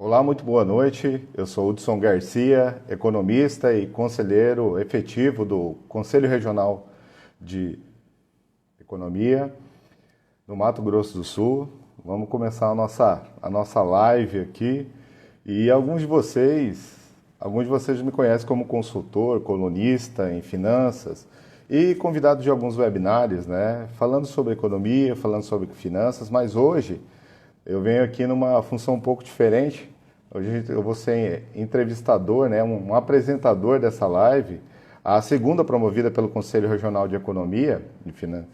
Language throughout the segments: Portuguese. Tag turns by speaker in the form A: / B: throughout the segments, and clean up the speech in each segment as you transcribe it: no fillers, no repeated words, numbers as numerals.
A: Olá, muito boa noite. Eu sou Hudson Garcia, economista e conselheiro efetivo do Conselho Regional de Economia do Mato Grosso do Sul. Vamos começar a nossa live aqui. E alguns de vocês me conhecem como consultor, colunista em finanças e convidado de alguns webinários, né? Falando sobre economia, falando sobre finanças, mas hoje eu venho aqui numa função um pouco diferente. Hoje eu vou ser entrevistador, né, um apresentador dessa live, a segunda promovida pelo Conselho Regional de Economia e Finanças,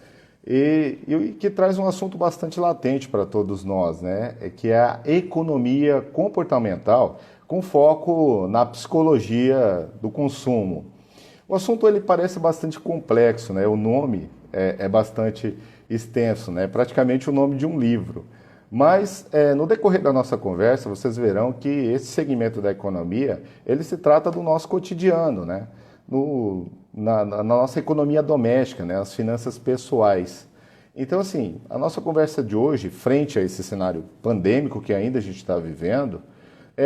A: e que traz um assunto bastante latente para todos nós, né, que é a economia comportamental, com foco na psicologia do consumo. O assunto ele parece bastante complexo, né, o nome é bastante extenso, né, praticamente o nome de um livro. Mas no decorrer da nossa conversa, vocês verão que esse segmento da economia, ele se trata do nosso cotidiano, né? Na nossa economia doméstica, né? As finanças pessoais. Então, assim, a nossa conversa de hoje, frente a esse cenário pandêmico que ainda a gente está vivendo,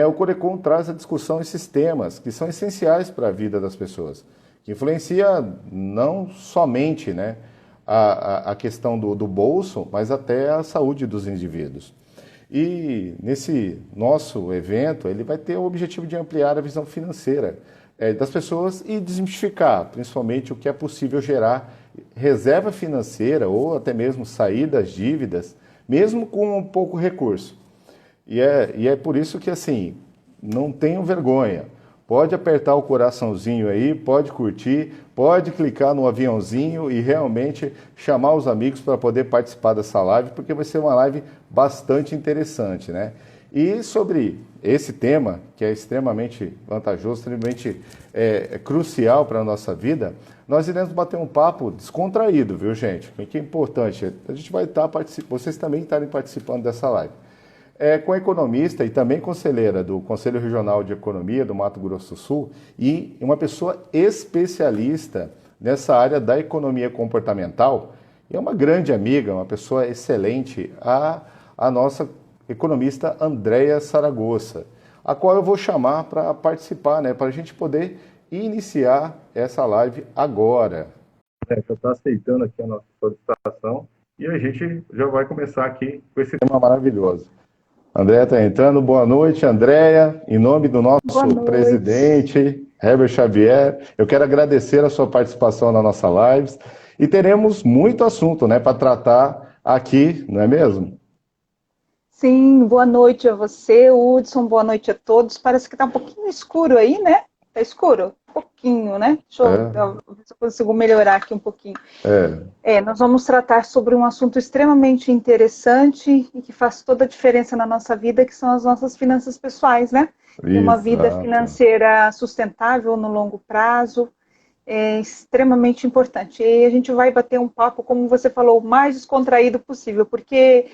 A: o Corecon traz a discussão esses temas que são essenciais para a vida das pessoas, que influencia não somente, né, a questão do bolso, mas até a saúde dos indivíduos. E nesse nosso evento, ele vai ter o objetivo de ampliar a visão financeira das pessoas e desmistificar, principalmente, o que é possível gerar reserva financeira ou até mesmo sair das dívidas, mesmo com um pouco recurso. E é por isso que, assim, não tenham vergonha. Pode apertar o coraçãozinho aí, pode curtir, pode clicar no aviãozinho e realmente chamar os amigos para poder participar dessa live, porque vai ser uma live bastante interessante, né? E sobre esse tema, que é extremamente vantajoso, extremamente crucial para a nossa vida, nós iremos bater um papo descontraído, viu, gente? O que é importante, a gente vai estar participando, vocês também estarem participando dessa live. Com a economista e também conselheira do Conselho Regional de Economia do Mato Grosso do Sul e uma pessoa especialista nessa área da economia comportamental, e é uma grande amiga, uma pessoa excelente, a nossa economista Andréia Saragossa, a qual eu vou chamar para participar, né, para a gente poder iniciar essa live agora. Já está aceitando aqui a nossa solicitação e a gente já vai começar aqui com esse tema maravilhoso. Andréia está entrando. Boa noite, Andréia. Em nome do nosso presidente, Herbert Xavier, eu quero agradecer a sua participação na nossa live. E teremos muito assunto, né, para tratar aqui, não é mesmo?
B: Sim, boa noite a você, Hudson, boa noite a todos. Parece que está um pouquinho escuro aí, né? Está escuro? Um pouquinho, né? Deixa eu ver se eu consigo melhorar aqui um pouquinho. Nós vamos tratar sobre um assunto extremamente interessante e que faz toda a diferença na nossa vida, que são as nossas finanças pessoais, né? E uma vida financeira sustentável no longo prazo é extremamente importante. E a gente vai bater um papo, como você falou, o mais descontraído possível, porque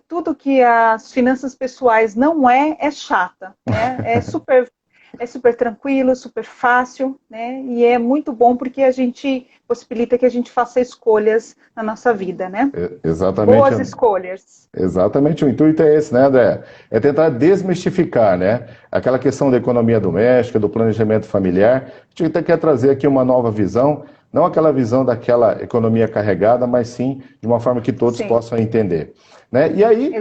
B: tudo que as finanças pessoais não é chata, né? É super tranquilo, super fácil, né? E é muito bom porque a gente possibilita que a gente faça escolhas na nossa vida, né?
A: Exatamente.
B: Boas escolhas.
A: Exatamente, o intuito é esse, né, André? É tentar desmistificar, né? Aquela questão da economia doméstica, do planejamento familiar. A gente quer trazer aqui uma nova visão, não aquela visão daquela economia carregada, mas sim de uma forma que todos possam entender. Né? E aí,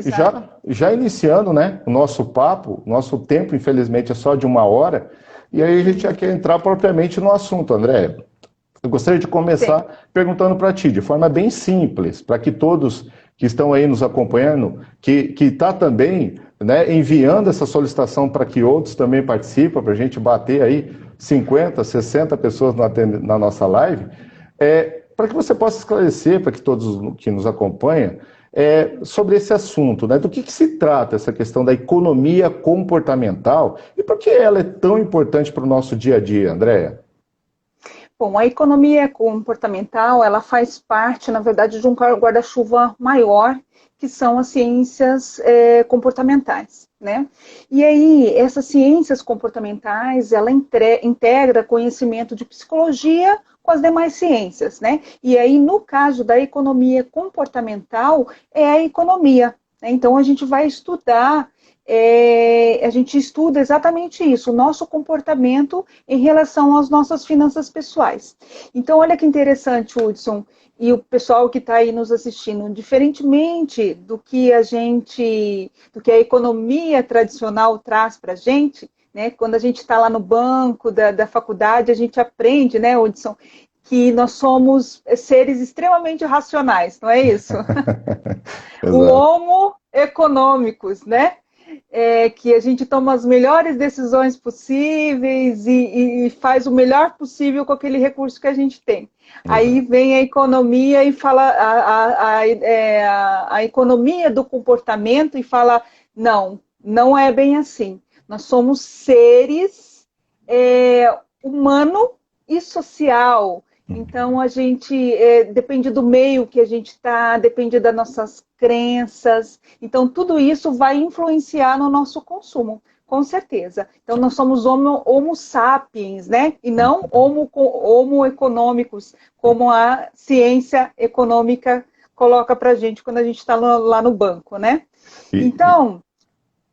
A: já iniciando, né, o nosso papo, nosso tempo, infelizmente, é só de 1 hora, e aí a gente já quer entrar propriamente no assunto, André. Eu gostaria de começar perguntando para ti, de forma bem simples, para que todos que estão aí nos acompanhando, que está também, né, enviando essa solicitação para que outros também participem, para a gente bater aí 50, 60 pessoas na nossa live, para que você possa esclarecer, para que todos que nos acompanham, sobre esse assunto, né? Do que se trata essa questão da economia comportamental e por que ela é tão importante para o nosso dia a dia, Andréia?
B: Bom, a economia comportamental, ela faz parte, na verdade, de um guarda-chuva maior, que são as ciências comportamentais, né? E aí, essas ciências comportamentais, ela integra conhecimento de psicologia com as demais ciências, né? E aí, no caso da economia comportamental, é a economia, né? Então, a gente vai estudar, a gente estuda exatamente isso, o nosso comportamento em relação às nossas finanças pessoais. Então, olha que interessante, Hudson, e o pessoal que está aí nos assistindo, diferentemente do que a economia tradicional traz para a gente, né? Quando a gente está lá no banco da faculdade, a gente aprende, né, Hudson, que nós somos seres extremamente racionais, não é isso? O
A: Exato.
B: homo econômicos, né? Que a gente toma as melhores decisões possíveis e faz o melhor possível com aquele recurso que a gente tem. Aí
A: Exato.
B: vem a economia e fala a economia do comportamento e fala, não, não é bem assim. Nós somos seres humano e social. Então, a gente depende do meio que a gente está, depende das nossas crenças. Então, tudo isso vai influenciar no nosso consumo, com certeza. Então, nós somos homo sapiens, né? E não homo econômicos, como a ciência econômica coloca para a gente quando a gente está lá no banco, né?
A: E,
B: Então,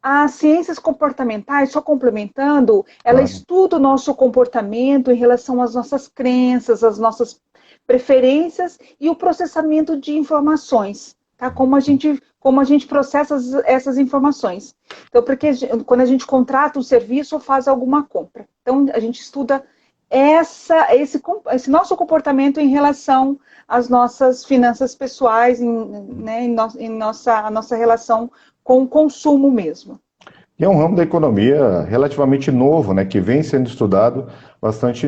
B: as ciências comportamentais, só complementando, ela
A: claro.
B: estuda o nosso comportamento em relação às nossas crenças, às nossas preferências e o processamento de informações, tá? Como a gente processa essas informações. Então, porque quando a gente contrata um serviço ou faz alguma compra. Então, a gente estuda esse nosso comportamento em relação às nossas finanças pessoais, né, a nossa relação com o consumo mesmo.
A: E é um ramo da economia relativamente novo, né, que vem sendo estudado bastante,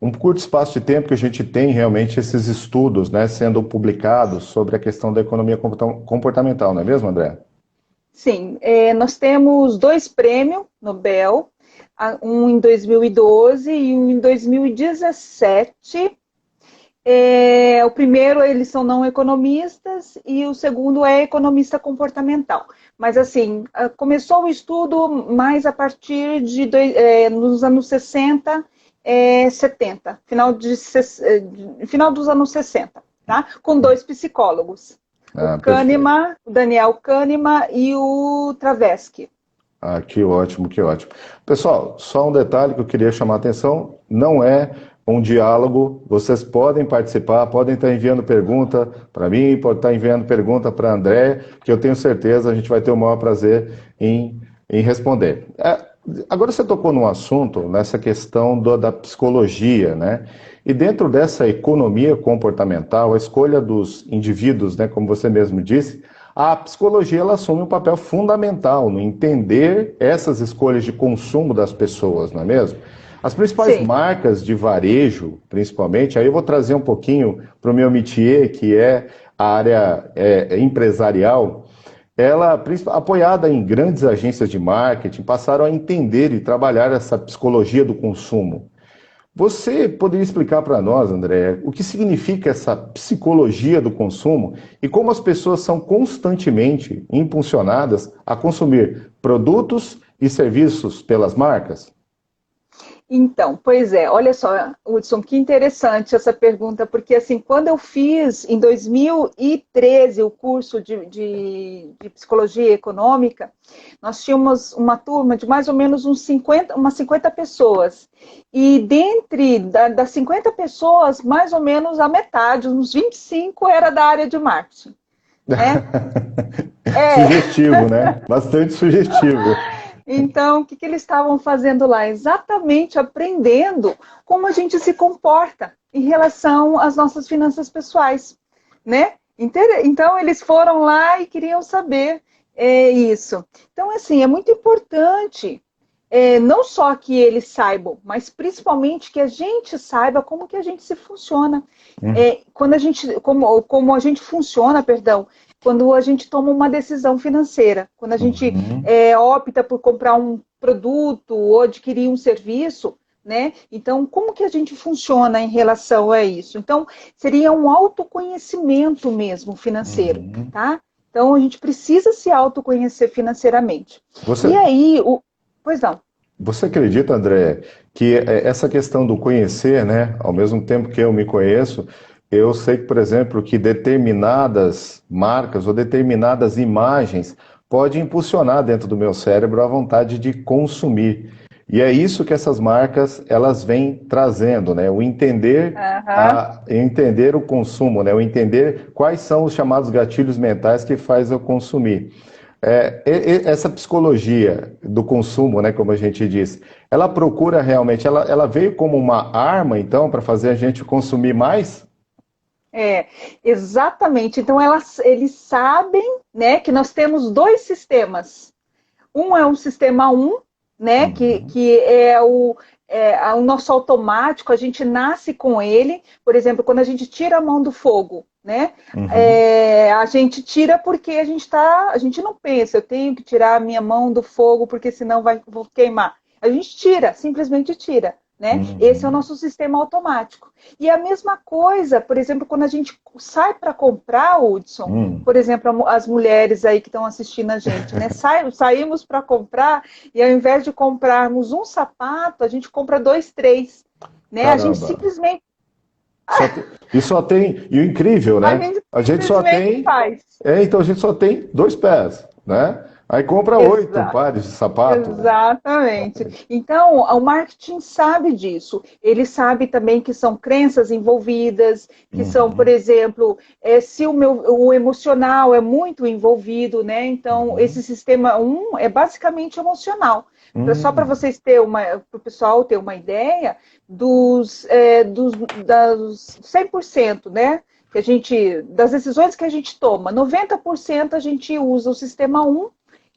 A: um curto espaço de tempo que a gente tem realmente esses estudos, né, sendo publicados sobre a questão da economia comportamental, não é mesmo, André?
B: Sim, nós temos 2 prêmios Nobel, um em 2012 e um em 2017. O primeiro, eles são não economistas, e o segundo é economista comportamental. Mas, assim, começou o estudo mais a partir nos anos 60, 70, final dos anos 60, tá? Com 2 psicólogos,
A: Perfeito.
B: O Daniel Kahneman e o Tversky.
A: Ah, que ótimo, que ótimo. Pessoal, só um detalhe que eu queria chamar a atenção, não é um diálogo, vocês podem participar, podem estar enviando pergunta para mim, podem estar enviando pergunta para André, que eu tenho certeza a gente vai ter o maior prazer em responder. Agora você tocou num assunto, nessa questão da psicologia, né? E dentro dessa economia comportamental, a escolha dos indivíduos, né, como você mesmo disse, a psicologia ela assume um papel fundamental no entender essas escolhas de consumo das pessoas, não é mesmo? As principais
B: Sim.
A: marcas de varejo, principalmente, aí eu vou trazer um pouquinho para o meu métier, que é a área empresarial, ela, apoiada em grandes agências de marketing, passaram a entender e trabalhar essa psicologia do consumo. Você poderia explicar para nós, André, o que significa essa psicologia do consumo e como as pessoas são constantemente impulsionadas a consumir produtos e serviços pelas marcas?
B: Então, pois é, olha só, Hudson, que interessante essa pergunta, porque assim, quando eu fiz em 2013 o curso de psicologia econômica, nós tínhamos uma turma de mais ou menos umas 50 pessoas. E das 50 pessoas, mais ou menos a metade, uns 25, era da área de marketing. Né? É,
A: Sugestivo, né? Bastante sugestivo.
B: então, o que eles estavam fazendo lá? Exatamente aprendendo como a gente se comporta em relação às nossas finanças pessoais, né? Então, eles foram lá e queriam saber isso. Então, assim, é muito importante, não só que eles saibam, mas principalmente que a gente saiba como que a gente se funciona. Como a gente funciona, perdão, quando a gente toma uma decisão financeira, quando a gente
A: Uhum.
B: opta por comprar um produto ou adquirir um serviço, né? Então, como que a gente funciona em relação a isso? Então, seria um autoconhecimento mesmo financeiro,
A: Uhum.
B: tá? Então, a gente precisa se autoconhecer financeiramente. E
A: Você,
B: aí, pois não.
A: Você acredita, André, que essa questão do conhecer, né, ao mesmo tempo que eu me conheço, eu sei que, por exemplo, que determinadas marcas ou determinadas imagens podem impulsionar dentro do meu cérebro a vontade de consumir. E é isso que essas marcas elas vêm trazendo, né? O entender,
B: Aham.
A: entender o consumo, né? O entender quais são os chamados gatilhos mentais que faz eu consumir. Essa psicologia do consumo, né, como a gente diz, ela procura realmente, ela veio como uma arma, então, para fazer a gente consumir mais?
B: É, exatamente. Então, eles sabem, né, que nós temos dois sistemas. Um é um sistema né,
A: Uhum,
B: que é o nosso automático, a gente nasce com ele. Por exemplo, quando a gente tira a mão do fogo, né,
A: uhum,
B: a gente tira porque a gente não pensa, eu tenho que tirar a minha mão do fogo porque senão vou queimar. A gente tira, simplesmente tira. Né? Esse é o
A: uhum,
B: nosso sistema automático. E a mesma coisa, por exemplo, quando a gente sai para comprar, Hudson,
A: uhum.
B: por exemplo, as mulheres aí que estão assistindo a gente, né? Saímos para comprar e ao invés de comprarmos um sapato, a gente compra dois, três, né? A gente
A: Caramba.
B: simplesmente,
A: E só tem, e o incrível,
B: a
A: né?
B: gente
A: A gente só
B: simplesmente
A: tem,
B: faz.
A: então a gente só tem dois pés, né? Aí compra 8
B: Exato.
A: pares de sapato, né?
B: Exatamente. Então, o marketing sabe disso. Ele sabe também que são crenças envolvidas, que são, por
A: Uhum,
B: exemplo, se o emocional é muito envolvido, né? Então,
A: uhum,
B: esse sistema é basicamente emocional. Só para
A: uhum,
B: vocês para o pessoal ter uma ideia das 100%, né? Das decisões que a gente toma, 90% a gente usa o sistema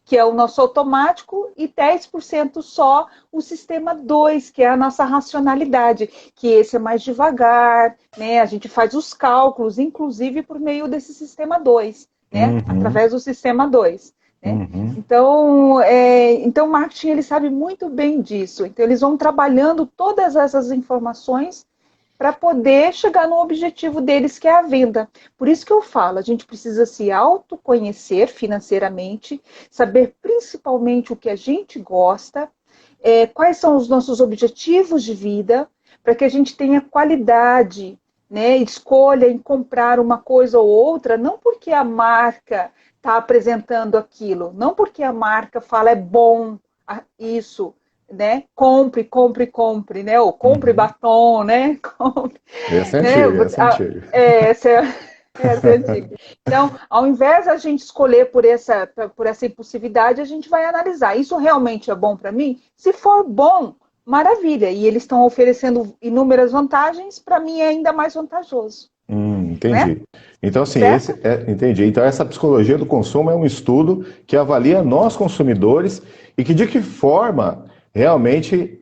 B: que é o nosso automático, e 10% só o sistema 2, que é a nossa racionalidade, que esse é mais devagar, né? A gente faz os cálculos, inclusive por meio desse sistema 2, né?
A: uhum,
B: Através do sistema 2. Né?
A: uhum.
B: Então, o marketing ele sabe muito bem disso. Então, eles vão trabalhando todas essas informações para poder chegar no objetivo deles, que é a venda. Por isso que eu falo, a gente precisa se autoconhecer financeiramente, saber principalmente o que a gente gosta, quais são os nossos objetivos de vida, para que a gente tenha qualidade, né, escolha em comprar uma coisa ou outra, não porque a marca está apresentando aquilo, não porque a marca fala é bom isso, né? Compre, compre, compre, né? Ou compre
A: Uhum.
B: batom, né? Compre,
A: Essa é
B: né?
A: antiga, essa é antiga.
B: Essa essa é antiga. Então, ao invés da gente escolher por essa impulsividade, a gente vai analisar. Isso realmente é bom para mim? Se for bom, maravilha. E eles estão oferecendo inúmeras vantagens, para mim é ainda mais vantajoso, né?
A: Entendi. Então, assim,
B: Certo?
A: entendi. Então, essa psicologia do consumo é um estudo que avalia nós consumidores e que de que forma realmente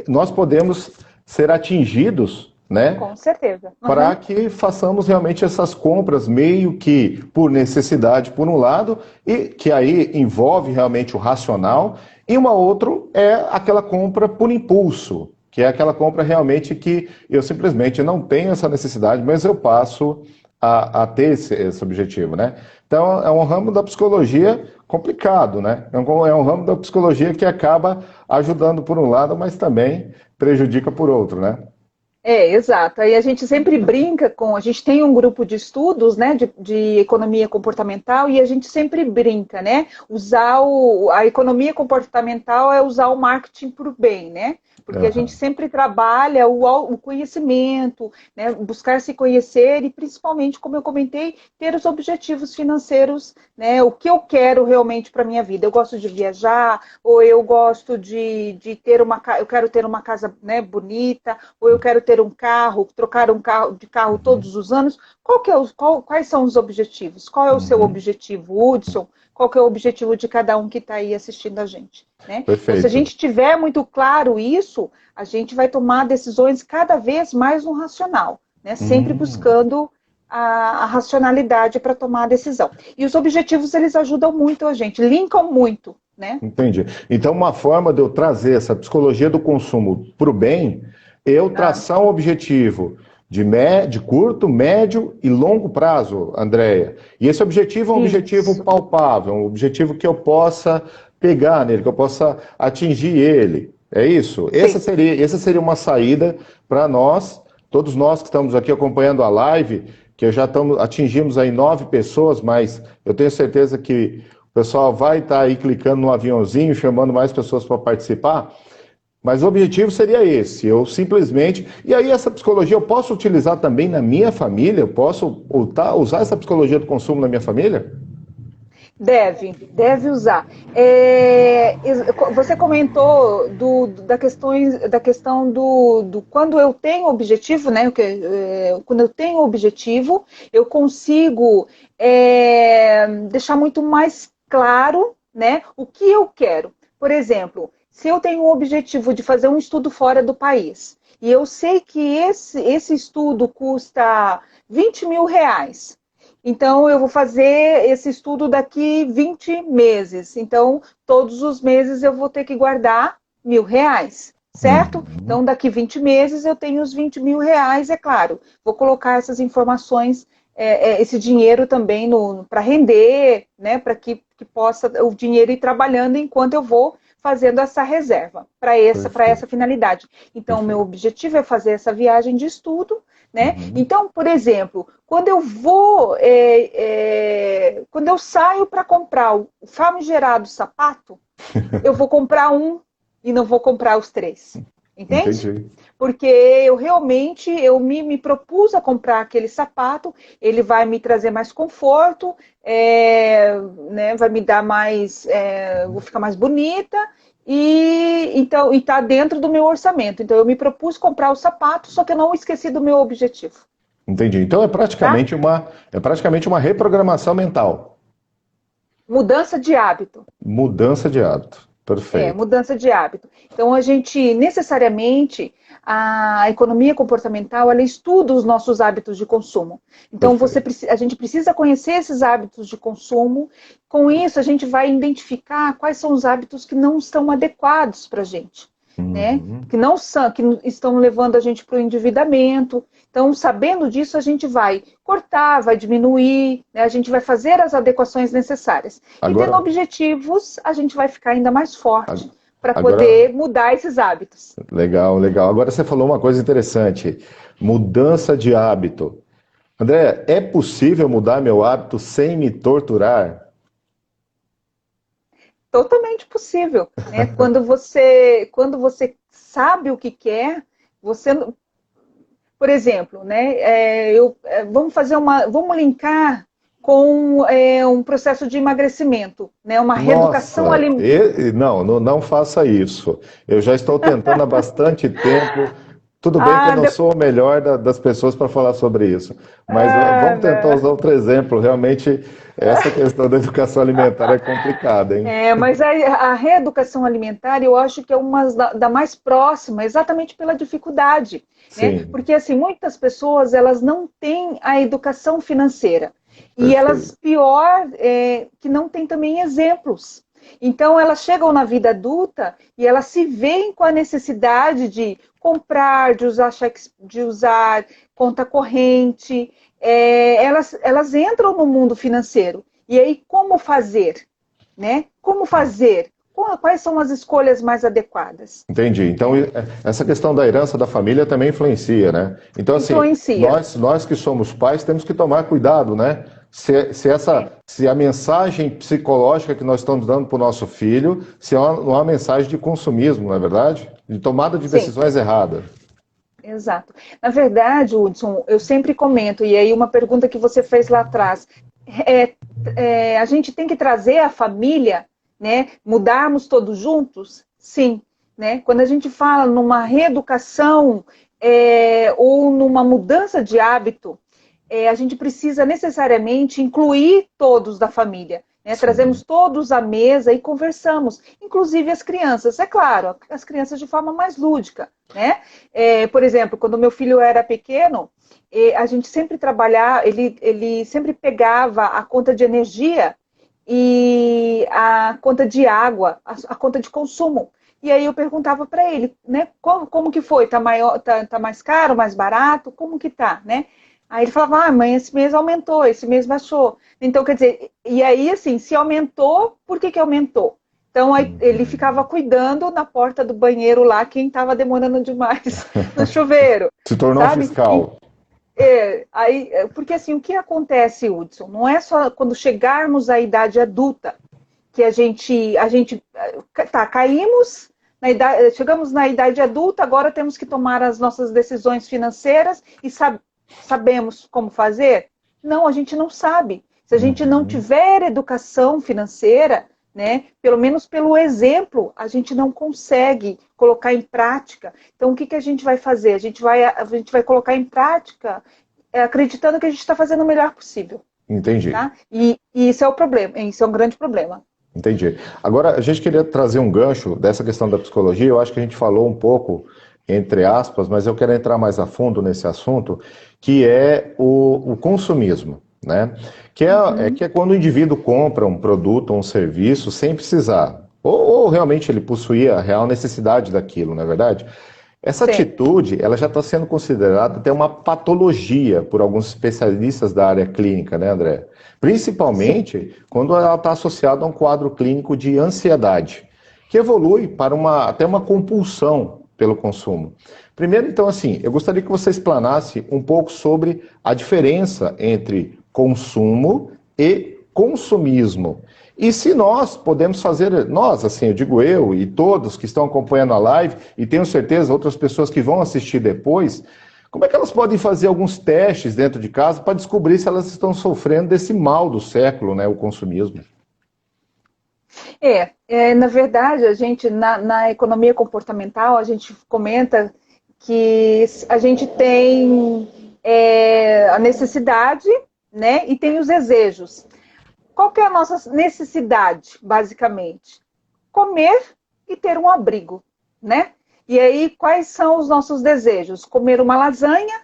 A: nós podemos ser atingidos, né,
B: Com certeza.
A: para
B: Uhum.
A: que façamos realmente essas compras meio que por necessidade, por um lado, e que aí envolve realmente o racional, e uma outra é aquela compra por impulso, que é aquela compra realmente que eu simplesmente não tenho essa necessidade, mas eu passo a ter esse objetivo, né? Então é um ramo da psicologia complicado, né? É um ramo da psicologia que acaba ajudando por um lado, mas também prejudica por outro, né?
B: Exato. Aí a gente sempre brinca a gente tem um grupo de estudos, né, de economia comportamental e a gente sempre brinca, né, a economia comportamental é usar o marketing para o bem, né, porque a gente
A: Aham.
B: sempre trabalha o conhecimento, né, buscar se conhecer e principalmente, como eu comentei, ter os objetivos financeiros, né, o que eu quero realmente para minha vida. Eu gosto de viajar, ou eu gosto de ter eu quero ter uma casa, né, bonita, ou eu quero ter um carro, trocar de carro
A: Uhum.
B: todos os anos. Quais são os objetivos? Qual é o seu
A: Uhum.
B: objetivo, Hudson? Qual que é o objetivo de cada um que está aí assistindo a gente? Né? Então, se a
A: Perfeito.
B: gente tiver muito claro isso, a gente vai tomar decisões cada vez mais no racional, né? Sempre
A: Hum,
B: buscando a racionalidade para tomar a decisão. E os objetivos, eles ajudam muito a gente, linkam muito, né?
A: entendi. Então, uma forma de eu trazer essa psicologia do consumo para o bem, eu
B: Ah,
A: traçar um objetivo de curto, médio e longo prazo, Andréia. E esse objetivo é um objetivo
B: isso.
A: palpável, um objetivo que eu possa pegar nele, que eu possa atingir ele. É isso?
B: Sim.
A: Essa seria uma saída para nós todos nós que estamos aqui acompanhando a live, que atingimos aí 9 pessoas, mas eu tenho certeza que o pessoal vai estar aí clicando no aviãozinho, chamando mais pessoas para participar. Mas o objetivo seria esse, eu simplesmente... E aí essa psicologia eu posso utilizar também na minha família? Eu posso usar essa psicologia do consumo na minha família?
B: Deve usar. Você comentou da questão do quando eu tenho objetivo, né? Quando eu tenho objetivo, eu consigo deixar muito mais claro, né, o que eu quero. Por exemplo, se eu tenho o objetivo de fazer um estudo fora do país, e eu sei que esse estudo custa R$ 20.000, então, eu vou fazer esse estudo daqui 20 meses. Então, todos os meses eu vou ter que guardar R$ 1.000, certo? Então, daqui 20 meses eu tenho os R$ 20.000, é claro. Vou colocar essas informações, esse dinheiro também para render, né? Para que possa o dinheiro ir trabalhando enquanto eu vou fazendo essa reserva para essa finalidade. Então, o meu objetivo é fazer essa viagem de estudo, né? Então, por exemplo, quando eu saio para comprar o famigerado sapato, eu vou comprar um e não vou comprar os 3. Entende?
A: Entendi.
B: Porque eu me propus a comprar aquele sapato, ele vai me trazer mais conforto, né, vai me dar mais, vou ficar mais bonita, e está dentro do meu orçamento. Então eu me propus comprar o sapato, só que eu não esqueci do meu objetivo.
A: Entendi. Então é praticamente uma reprogramação mental.
B: Mudança de hábito.
A: Mudança de hábito. Perfeito.
B: Mudança de hábito. Então, necessariamente, a economia comportamental, ela estuda os nossos hábitos de consumo. Então, a gente precisa conhecer esses hábitos de consumo. Com isso, a gente vai identificar quais são os hábitos que não estão adequados para a gente. Né? Que estão levando a gente para o endividamento. Então, sabendo disso, a gente vai cortar, vai diminuir, né? A gente vai fazer as adequações necessárias. E tendo objetivos, a gente vai ficar ainda mais forte para poder mudar esses hábitos.
A: Legal, legal. Agora você falou uma coisa interessante, mudança de hábito. André, é possível mudar meu hábito sem me torturar?
B: Totalmente possível, né? Quando você sabe o que quer, você, por exemplo, né? Vamos linkar com um processo de emagrecimento, né? Uma reeducação alimentar.
A: Não faça isso. Eu já estou tentando há bastante tempo. Tudo bem que eu não sou o melhor das pessoas para falar sobre isso, mas vamos tentar usar outro exemplo. Realmente, essa questão da educação alimentar é complicada, hein?
B: Mas a reeducação alimentar, eu acho que é uma da mais próxima, exatamente pela dificuldade. Né? Porque, assim, muitas pessoas, elas não têm a educação financeira. E elas, pior, que não têm também exemplos. Então, elas chegam na vida adulta e elas se veem com a necessidade de comprar, de usar cheques, de usar conta corrente. Elas entram no mundo financeiro. E aí, como fazer? Né? Como fazer? Quais são as escolhas mais adequadas?
A: Entendi. Então, essa questão da herança da família também influencia, né? Então, assim, nós que somos pais temos que tomar cuidado, né? Se a mensagem psicológica que nós estamos dando para o nosso filho, se é uma mensagem de consumismo, não é verdade? De tomada de decisões erradas.
B: Exato. Na verdade, Hudson, eu sempre comento, e aí uma pergunta que você fez lá atrás, a gente tem que trazer a família, né? Mudarmos todos juntos? Sim. Né? Quando a gente fala numa reeducação ou numa mudança de hábito, a gente precisa necessariamente incluir todos da família. Né? Trazemos todos à mesa e conversamos, inclusive as crianças. É claro, as crianças de forma mais lúdica. Né? Por exemplo, quando meu filho era pequeno, a gente sempre trabalhava, ele sempre pegava a conta de energia e a conta de água, a conta de consumo. E aí eu perguntava para ele, né, como que foi? Tá mais caro, mais barato? Como que tá, né? Aí ele falava, mãe, esse mês aumentou, esse mês baixou. Então, quer dizer, e aí, assim, se aumentou, por que aumentou? Então, aí, ele ficava cuidando na porta do banheiro lá quem estava demorando demais no chuveiro.
A: Se tornou um
B: Sabe?
A: fiscal.
B: Porque assim, o que acontece, Hudson? Não é só quando chegarmos à idade adulta que a gente caímos, chegamos na idade adulta, agora temos que tomar as nossas decisões financeiras e sabemos como fazer? Não, a gente não sabe. Se a gente não tiver educação financeira, né, pelo menos pelo exemplo, a gente não consegue colocar em prática. Então, o que a gente vai fazer? A gente vai colocar em prática acreditando que a gente está fazendo o melhor possível.
A: Entendi.
B: Tá? E isso é o problema, isso é um grande problema.
A: Entendi. Agora, a gente queria trazer um gancho dessa questão da psicologia. Eu acho que a gente falou um pouco, entre aspas, mas eu quero entrar mais a fundo nesse assunto, que é o consumismo, né? Que é quando o indivíduo compra um produto ou um serviço sem precisar, ou realmente ele possuía a real necessidade daquilo, não é verdade? Essa
B: Sim.
A: atitude, ela já está sendo considerada até uma patologia por alguns especialistas da área clínica, né, André? Principalmente quando ela está associada a um quadro clínico de ansiedade, que evolui para até uma compulsão pelo consumo. Primeiro, então, assim, eu gostaria que você explanasse um pouco sobre a diferença entre consumo e consumismo. E se nós podemos fazer, nós, assim, eu digo eu e todos que estão acompanhando a live, e tenho certeza outras pessoas que vão assistir depois, como é que elas podem fazer alguns testes dentro de casa para descobrir se elas estão sofrendo desse mal do século, né, o consumismo?
B: Na verdade, a gente, na economia comportamental, a gente comenta que a gente tem a necessidade, né, e tem os desejos. Qual que é a nossa necessidade, basicamente? Comer e ter um abrigo, né? E aí, quais são os nossos desejos? Comer uma lasanha,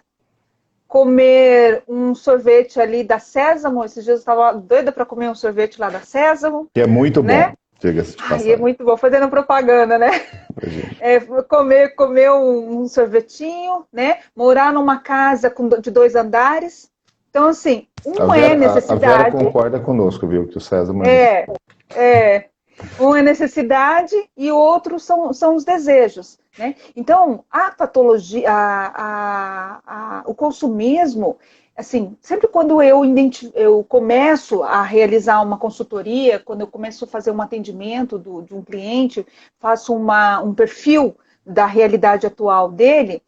B: comer um sorvete ali da Sésamo. Esses dias eu estava doida para comer um sorvete lá da Sésamo.
A: Que é muito
B: né?
A: bom, diga-se de
B: Ai, é
A: passagem.
B: muito bom, fazendo propaganda, né? Comer um sorvetinho, né? Morar numa casa de 2 andares. Então, assim,
A: A
B: necessidade.
A: Vera concorda conosco, viu, que o César mandou.
B: Um é necessidade e o outro são os desejos. Né? Então, a patologia, o consumismo, assim, sempre quando eu começo a realizar uma consultoria, quando eu começo a fazer um atendimento de um cliente, faço um perfil da realidade atual dele,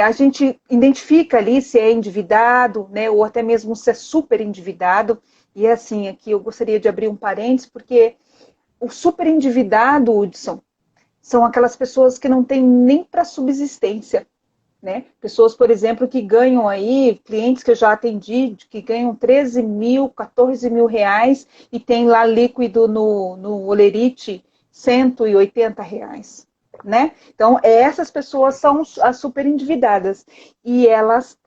B: a gente identifica ali se é endividado, né, ou até mesmo se é super endividado. E assim, aqui eu gostaria de abrir um parênteses, porque o super endividado, Hudson, são aquelas pessoas que não têm nem para subsistência. Né? Pessoas, por exemplo, que ganham aí, clientes que eu já atendi, que ganham 13 mil, 14 mil reais e tem lá líquido no Olerite 180 reais. Né? Então, essas pessoas são as super endividadas e elas,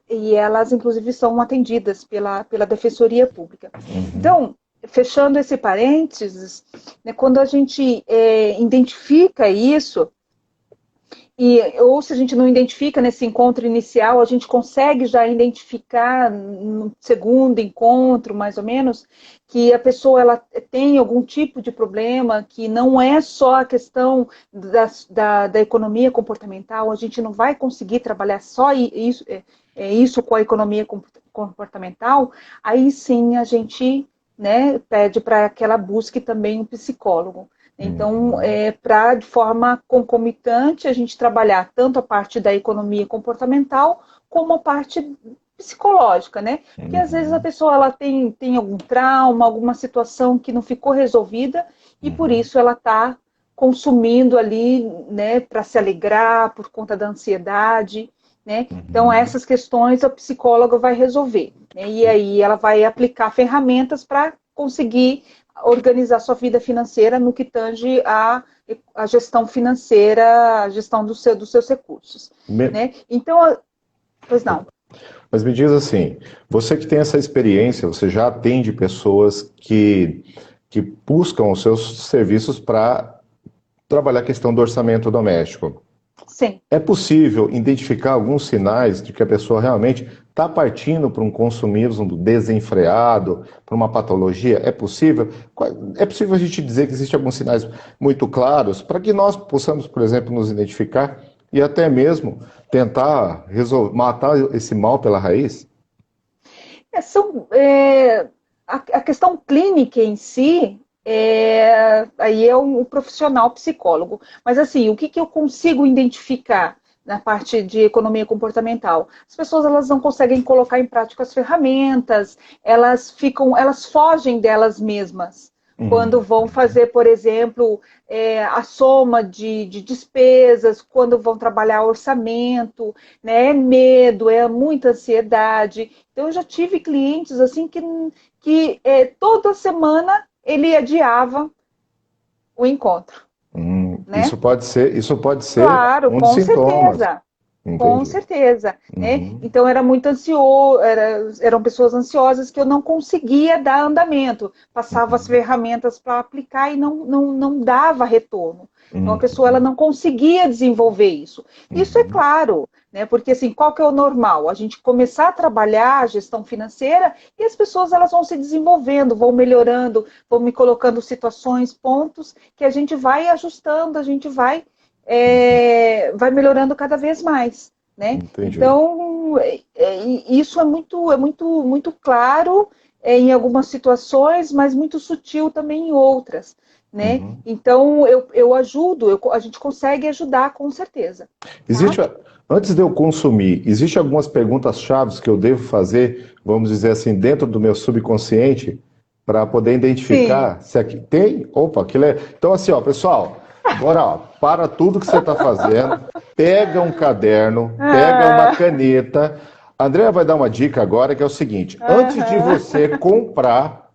B: inclusive, são atendidas pela Defensoria Pública. Então, fechando esse parênteses, né, quando a gente identifica isso, ou se a gente não identifica nesse encontro inicial, a gente consegue já identificar no segundo encontro, mais ou menos, que a pessoa ela tem algum tipo de problema, que não é só a questão da economia comportamental, a gente não vai conseguir trabalhar só isso com a economia comportamental, aí sim a gente, né, pede para que ela busque também um psicólogo. Então, para de forma concomitante a gente trabalhar tanto a parte da economia comportamental como a parte psicológica, né? Porque às vezes a pessoa ela tem algum trauma, alguma situação que não ficou resolvida e por isso ela está consumindo ali, né, para se alegrar por conta da ansiedade, né? Então, essas questões a psicóloga vai resolver, né? E aí ela vai aplicar ferramentas para conseguir organizar sua vida financeira no que tange a gestão financeira, a gestão dos seus recursos. Né? Então, pois não.
A: Mas me diz assim, você que tem essa experiência, você já atende pessoas que buscam os seus serviços para trabalhar a questão do orçamento doméstico.
B: Sim.
A: É possível identificar alguns sinais de que a pessoa realmente está partindo para um consumismo desenfreado, para uma patologia? É possível? É possível a gente dizer que existem alguns sinais muito claros para que nós possamos, por exemplo, nos identificar e até mesmo tentar matar esse mal pela raiz?
B: São, a questão clínica em si, aí é o profissional psicólogo. Mas assim, o que, que eu consigo identificar na parte de economia comportamental? As pessoas elas não conseguem colocar em prática as ferramentas, elas fogem delas mesmas. Quando vão fazer, por exemplo, a soma de despesas, quando vão trabalhar orçamento, né? É medo, é muita ansiedade. Então, eu já tive clientes assim que toda semana ele adiava o encontro, né?
A: Isso pode ser
B: Claro,
A: um dos
B: com
A: sintomas.
B: certeza. Com
A: Entendi.
B: certeza, né?
A: Uhum,
B: Então era muito ansioso, eram pessoas ansiosas que eu não conseguia dar andamento, passava as
A: uhum,
B: ferramentas para aplicar e não dava retorno. Então a pessoa ela
A: uhum,
B: não conseguia desenvolver isso. Isso é
A: uhum,
B: claro, né? Porque assim, qual que é o normal? A gente começar a trabalhar a gestão financeira e as pessoas elas vão se desenvolvendo, vão melhorando, vão me colocando situações, pontos que a gente vai ajustando, a gente vai melhorando cada vez mais, né?
A: entendi.
B: Então, isso muito claro em algumas situações, mas muito sutil também em outras, né?
A: Uhum.
B: Então, eu ajudo, a gente consegue ajudar com certeza, tá?
A: Existe, antes de eu consumir, existe algumas perguntas chaves que eu devo fazer, vamos dizer assim, dentro do meu subconsciente, para poder
B: Sim.
A: identificar se aqui tem. Opa, aquilo é. Então, assim, ó, pessoal, agora, ó, para tudo que você está fazendo, pega um caderno, pega uma
B: Ah,
A: caneta. A Andrea vai dar uma dica agora que é o seguinte: antes de você comprar,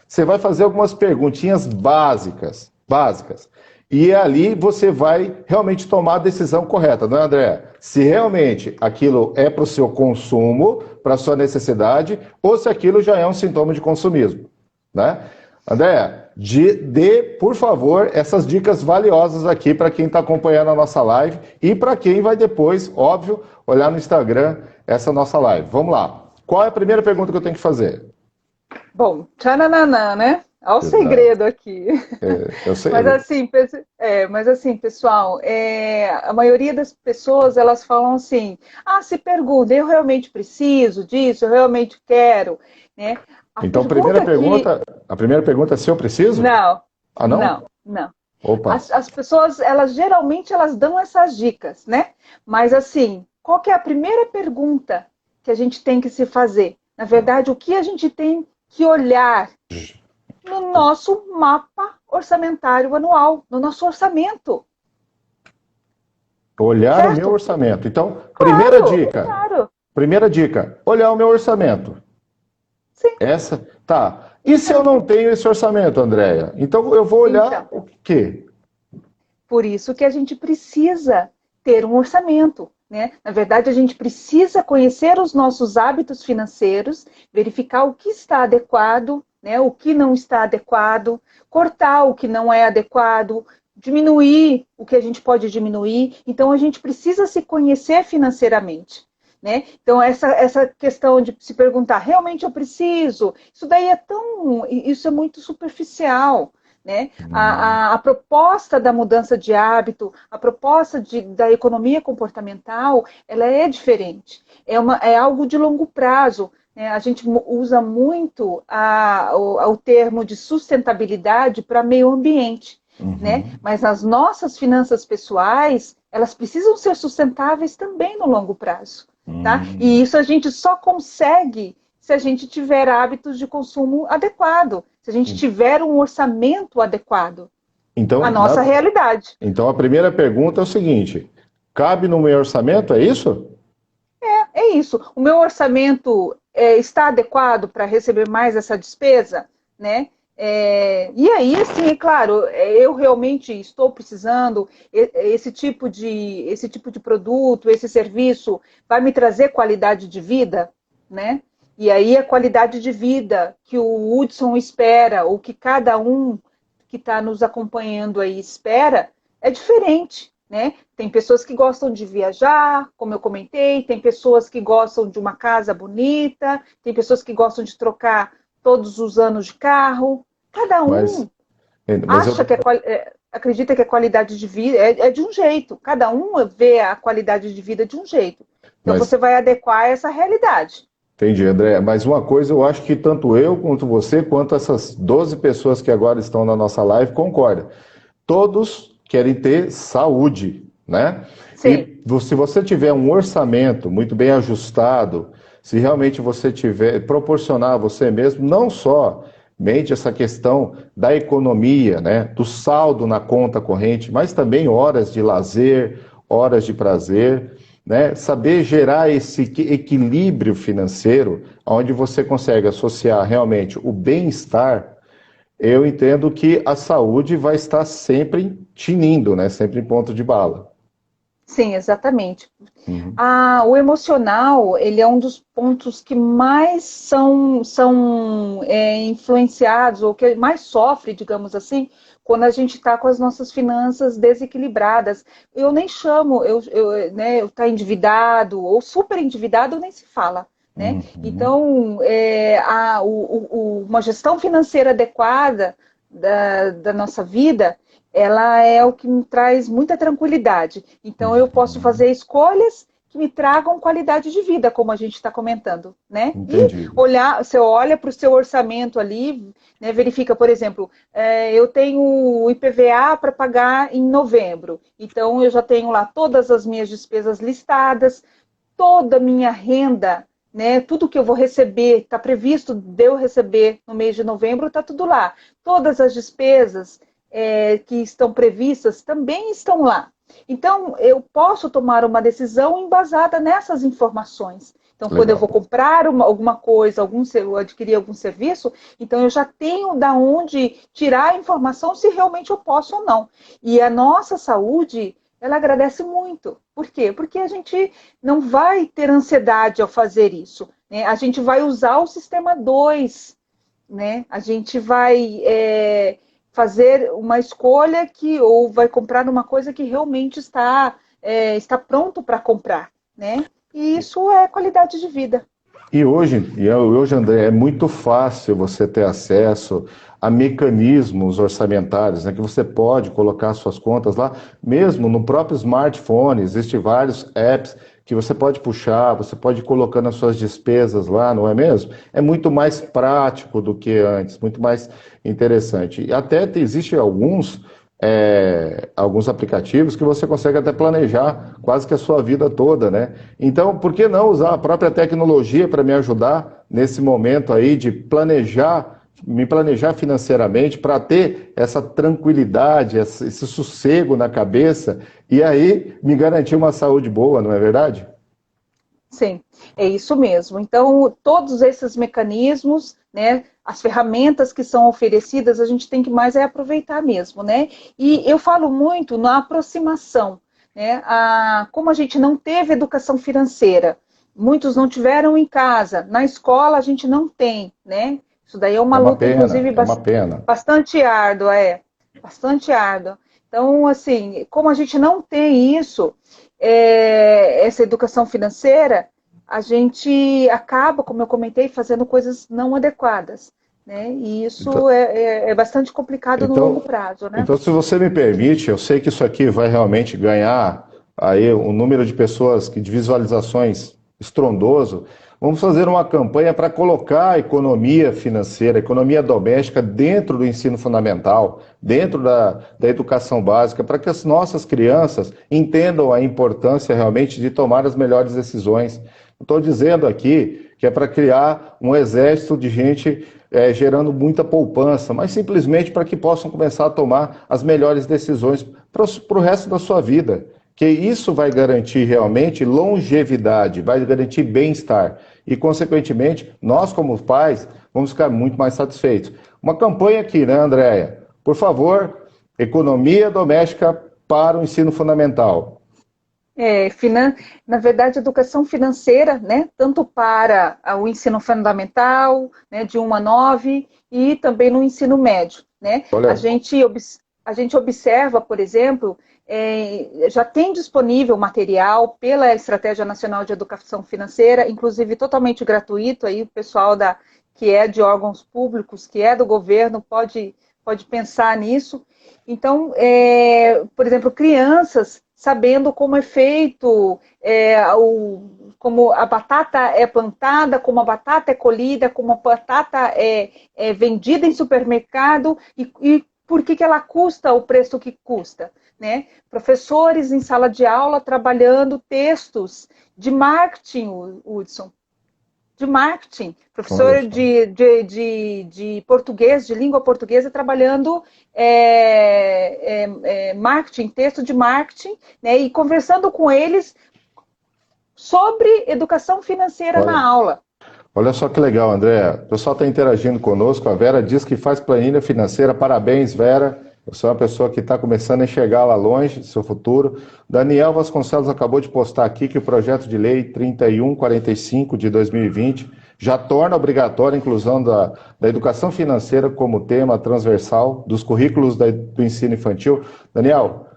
A: você vai fazer algumas perguntinhas básicas, básicas. E ali você vai realmente tomar a decisão correta, não é, André? Se realmente aquilo é para o seu consumo, para a sua necessidade, ou se aquilo já é um sintoma de consumismo, né? André, dê, por favor, essas dicas valiosas aqui para quem está acompanhando a nossa live e para quem vai depois, óbvio, olhar no Instagram essa nossa live. Vamos lá. Qual é a primeira pergunta que eu tenho que fazer?
B: bom, tchananã, né? Olha o
A: Exato.
B: segredo aqui.
A: Eu sei.
B: Mas assim, pessoal, a maioria das pessoas elas falam assim: ah, se pergunta, eu realmente preciso disso, eu realmente quero, né? A
A: Então,
B: pergunta que
A: a primeira pergunta é se eu preciso?
B: não,
A: Ah, não?
B: não.
A: Opa.
B: As pessoas elas geralmente elas dão essas dicas, né? Mas assim, qual que é a primeira pergunta que a gente tem que se fazer? Na verdade, o que a gente tem que olhar no nosso mapa orçamentário anual, no nosso orçamento,
A: Olhar o meu
B: certo?
A: orçamento. Então,
B: Claro, claro.
A: primeira dica, olhar o meu orçamento.
B: Sim.
A: Essa, tá. E se eu não tenho esse orçamento, Andréia? Então eu vou olhar
B: Então,
A: o quê?
B: por isso que a gente precisa ter um orçamento, né? Na verdade, a gente precisa conhecer os nossos hábitos financeiros, verificar o que está adequado, né? O que não está adequado, cortar o que não é adequado, diminuir o que a gente pode diminuir. Então, a gente precisa se conhecer financeiramente. Né? Então, essa questão de se perguntar, realmente eu preciso? Isso é muito superficial. Né? A proposta da mudança de hábito, a proposta da economia comportamental, ela é diferente. É algo de longo prazo. Né? A gente usa muito o termo de sustentabilidade para meio ambiente. Né?
A: Uhum.
B: Mas as nossas finanças pessoais, elas precisam ser sustentáveis também no longo prazo. Tá? E
A: Hum.
B: isso a gente só consegue se a gente tiver hábitos de consumo adequado, se a gente tiver um orçamento adequado à
A: Então,
B: nossa realidade.
A: então a primeira pergunta é o seguinte: cabe no meu orçamento, é isso?
B: É isso. O meu orçamento está adequado para receber mais essa despesa, né? E aí, sim, é claro, eu realmente estou precisando, esse tipo de produto, esse serviço vai me trazer qualidade de vida, né? E aí a qualidade de vida que o Hudson espera, ou que cada um que está nos acompanhando aí espera, é diferente. né? Tem pessoas que gostam de viajar, como eu comentei, tem pessoas que gostam de uma casa bonita, tem pessoas que gostam de trocar todos os anos de carro. Cada
A: Mas,
B: um
A: mas eu,
B: acha que acredita que a qualidade de vida é de um jeito. Cada um vê a qualidade de vida de um jeito. Então
A: mas
B: você vai adequar a essa realidade.
A: entendi, André. Mas uma coisa eu acho que tanto eu quanto você, quanto essas 12 pessoas que agora estão na nossa live, concordam. Todos querem ter saúde, né?
B: Sim,
A: E se você tiver um orçamento muito bem ajustado, se realmente você tiver, proporcionar a você mesmo, não só mente essa questão da economia, né? Do saldo na conta corrente, mas também horas de lazer, horas de prazer, né? Saber gerar esse equilíbrio financeiro, onde você consegue associar realmente o bem-estar. Eu entendo que a saúde vai estar sempre tinindo, né? Sempre em ponto de bala.
B: sim, exatamente.
A: Uhum.
B: O emocional, ele é um dos pontos que mais são influenciados, ou que mais sofre, digamos assim, quando a gente está com as nossas finanças desequilibradas. Eu nem chamo, né, eu tá endividado ou super endividado, nem se fala. Né?
A: Uhum.
B: Então, uma gestão financeira adequada da nossa vida, ela é o que me traz muita tranquilidade. Então, eu posso
A: Uhum.
B: fazer escolhas que me tragam qualidade de vida, como a gente está comentando, né? E
A: Entendi.
B: você olha para o seu orçamento ali, né, verifica, por exemplo, eu tenho o IPVA para pagar em novembro, então eu já tenho lá todas as minhas despesas listadas, toda a minha renda, né, tudo que eu vou receber, está previsto de eu receber no mês de novembro, está tudo lá. Todas as despesas que estão previstas também estão lá. Então, eu posso tomar uma decisão embasada nessas informações. Então, quando eu
A: Legal.
B: vou comprar alguma coisa, adquirir algum serviço, então eu já tenho da onde tirar a informação se realmente eu posso ou não. E a nossa saúde, ela agradece muito. Por quê? Porque a gente não vai ter ansiedade ao fazer isso. Né? A gente vai usar o sistema 2, né? A gente vai fazer uma escolha ou vai comprar uma coisa que realmente está pronto para comprar, né? E isso é qualidade de vida.
A: E hoje, André, é muito fácil você ter acesso a mecanismos orçamentários, né, que você pode colocar suas contas lá, mesmo no próprio smartphone, existem vários apps que você pode puxar, você pode ir colocando as suas despesas lá, não é mesmo? É muito mais prático do que antes, muito mais interessante. E até existem alguns aplicativos que você consegue até planejar quase que a sua vida toda, né? Então, por que não usar a própria tecnologia para me ajudar nesse momento aí de me planejar financeiramente para ter essa tranquilidade, esse sossego na cabeça e aí me garantir uma saúde boa, não é verdade?
B: Sim, é isso mesmo. Então, todos esses mecanismos, né, as ferramentas que são oferecidas, a gente tem que mais aproveitar mesmo, né? E eu falo muito na aproximação, né? Como a gente não teve educação financeira, muitos não tiveram em casa, na escola a gente não tem, né? Isso daí é uma
A: É uma
B: luta,
A: pena,
B: inclusive,
A: é uma pena.
B: bastante árdua, bastante árdua. Então, assim, como a gente não tem isso, essa educação financeira, a gente acaba, como eu comentei, fazendo coisas não adequadas, né? E
A: Então,
B: isso é bastante complicado no longo
A: então,
B: prazo, né?
A: então, se você me permite, eu sei que isso aqui vai realmente ganhar aí um número de pessoas, de visualizações estrondoso. Vamos fazer uma campanha para colocar a economia financeira, a economia doméstica dentro do ensino fundamental, dentro da educação básica, para que as nossas crianças entendam a importância realmente de tomar as melhores decisões. Estou dizendo aqui que é para criar um exército de gente gerando muita poupança, mas simplesmente para que possam começar a tomar as melhores decisões para o resto da sua vida. Que isso vai garantir realmente longevidade, vai garantir bem-estar. E, consequentemente, nós, como pais, vamos ficar muito mais satisfeitos. Uma campanha aqui, né, Andréia? Por favor, economia doméstica para o ensino fundamental.
B: É, finan... Na verdade, educação financeira, né, tanto para o ensino fundamental, né, de 1 a 9, e também no ensino médio. Né?
A: Olha,
B: A gente observa, por exemplo, já tem disponível material pela Estratégia Nacional de Educação Financeira, inclusive totalmente gratuito, aí o pessoal que é de órgãos públicos, que é do governo, pode pensar nisso. Então, por exemplo, crianças sabendo como é feito, como a batata é plantada, como a batata é colhida, como a batata é vendida em supermercado e por que ela custa o preço que custa, né? Professores em sala de aula trabalhando textos de marketing, Hudson, de marketing, professor de português, de língua portuguesa, trabalhando marketing, texto de marketing, né, e conversando com eles sobre educação financeira na aula.
A: Olha só que legal, André. O pessoal está interagindo conosco. A Vera diz que faz planilha financeira. Parabéns, Vera. Você é uma pessoa que está começando a enxergar lá longe, seu futuro. Daniel Vasconcelos acabou de postar aqui que o projeto de lei 3145 de 2020 já torna obrigatória a inclusão da educação financeira como tema transversal dos currículos do ensino infantil. Daniel,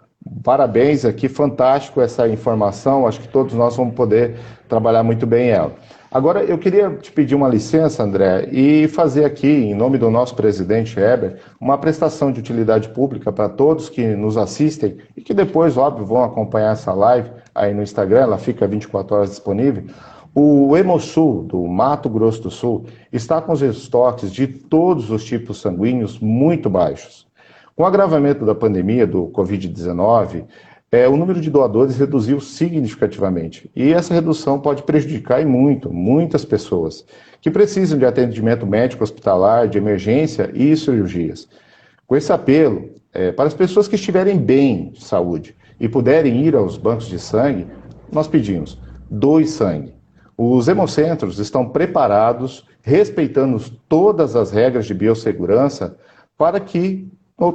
A: parabéns aqui, fantástico essa informação. Acho que todos nós vamos poder trabalhar muito bem ela. Agora, eu queria te pedir uma licença, André, e fazer aqui, em nome do nosso presidente Heber, uma prestação de utilidade pública para todos que nos assistem e que depois, óbvio, vão acompanhar essa live aí no Instagram, ela fica 24 horas disponível. O Hemosul, do Mato Grosso do Sul, está com os estoques de todos os tipos sanguíneos muito baixos. Com o agravamento da pandemia do Covid-19, o número de doadores reduziu significativamente. E essa redução pode prejudicar muitas pessoas que precisam de atendimento médico hospitalar, de emergência e cirurgias. Com esse apelo, para as pessoas que estiverem bem de saúde e puderem ir aos bancos de sangue, nós pedimos, doe sangue. Os hemocentros estão preparados, respeitando todas as regras de biossegurança, para que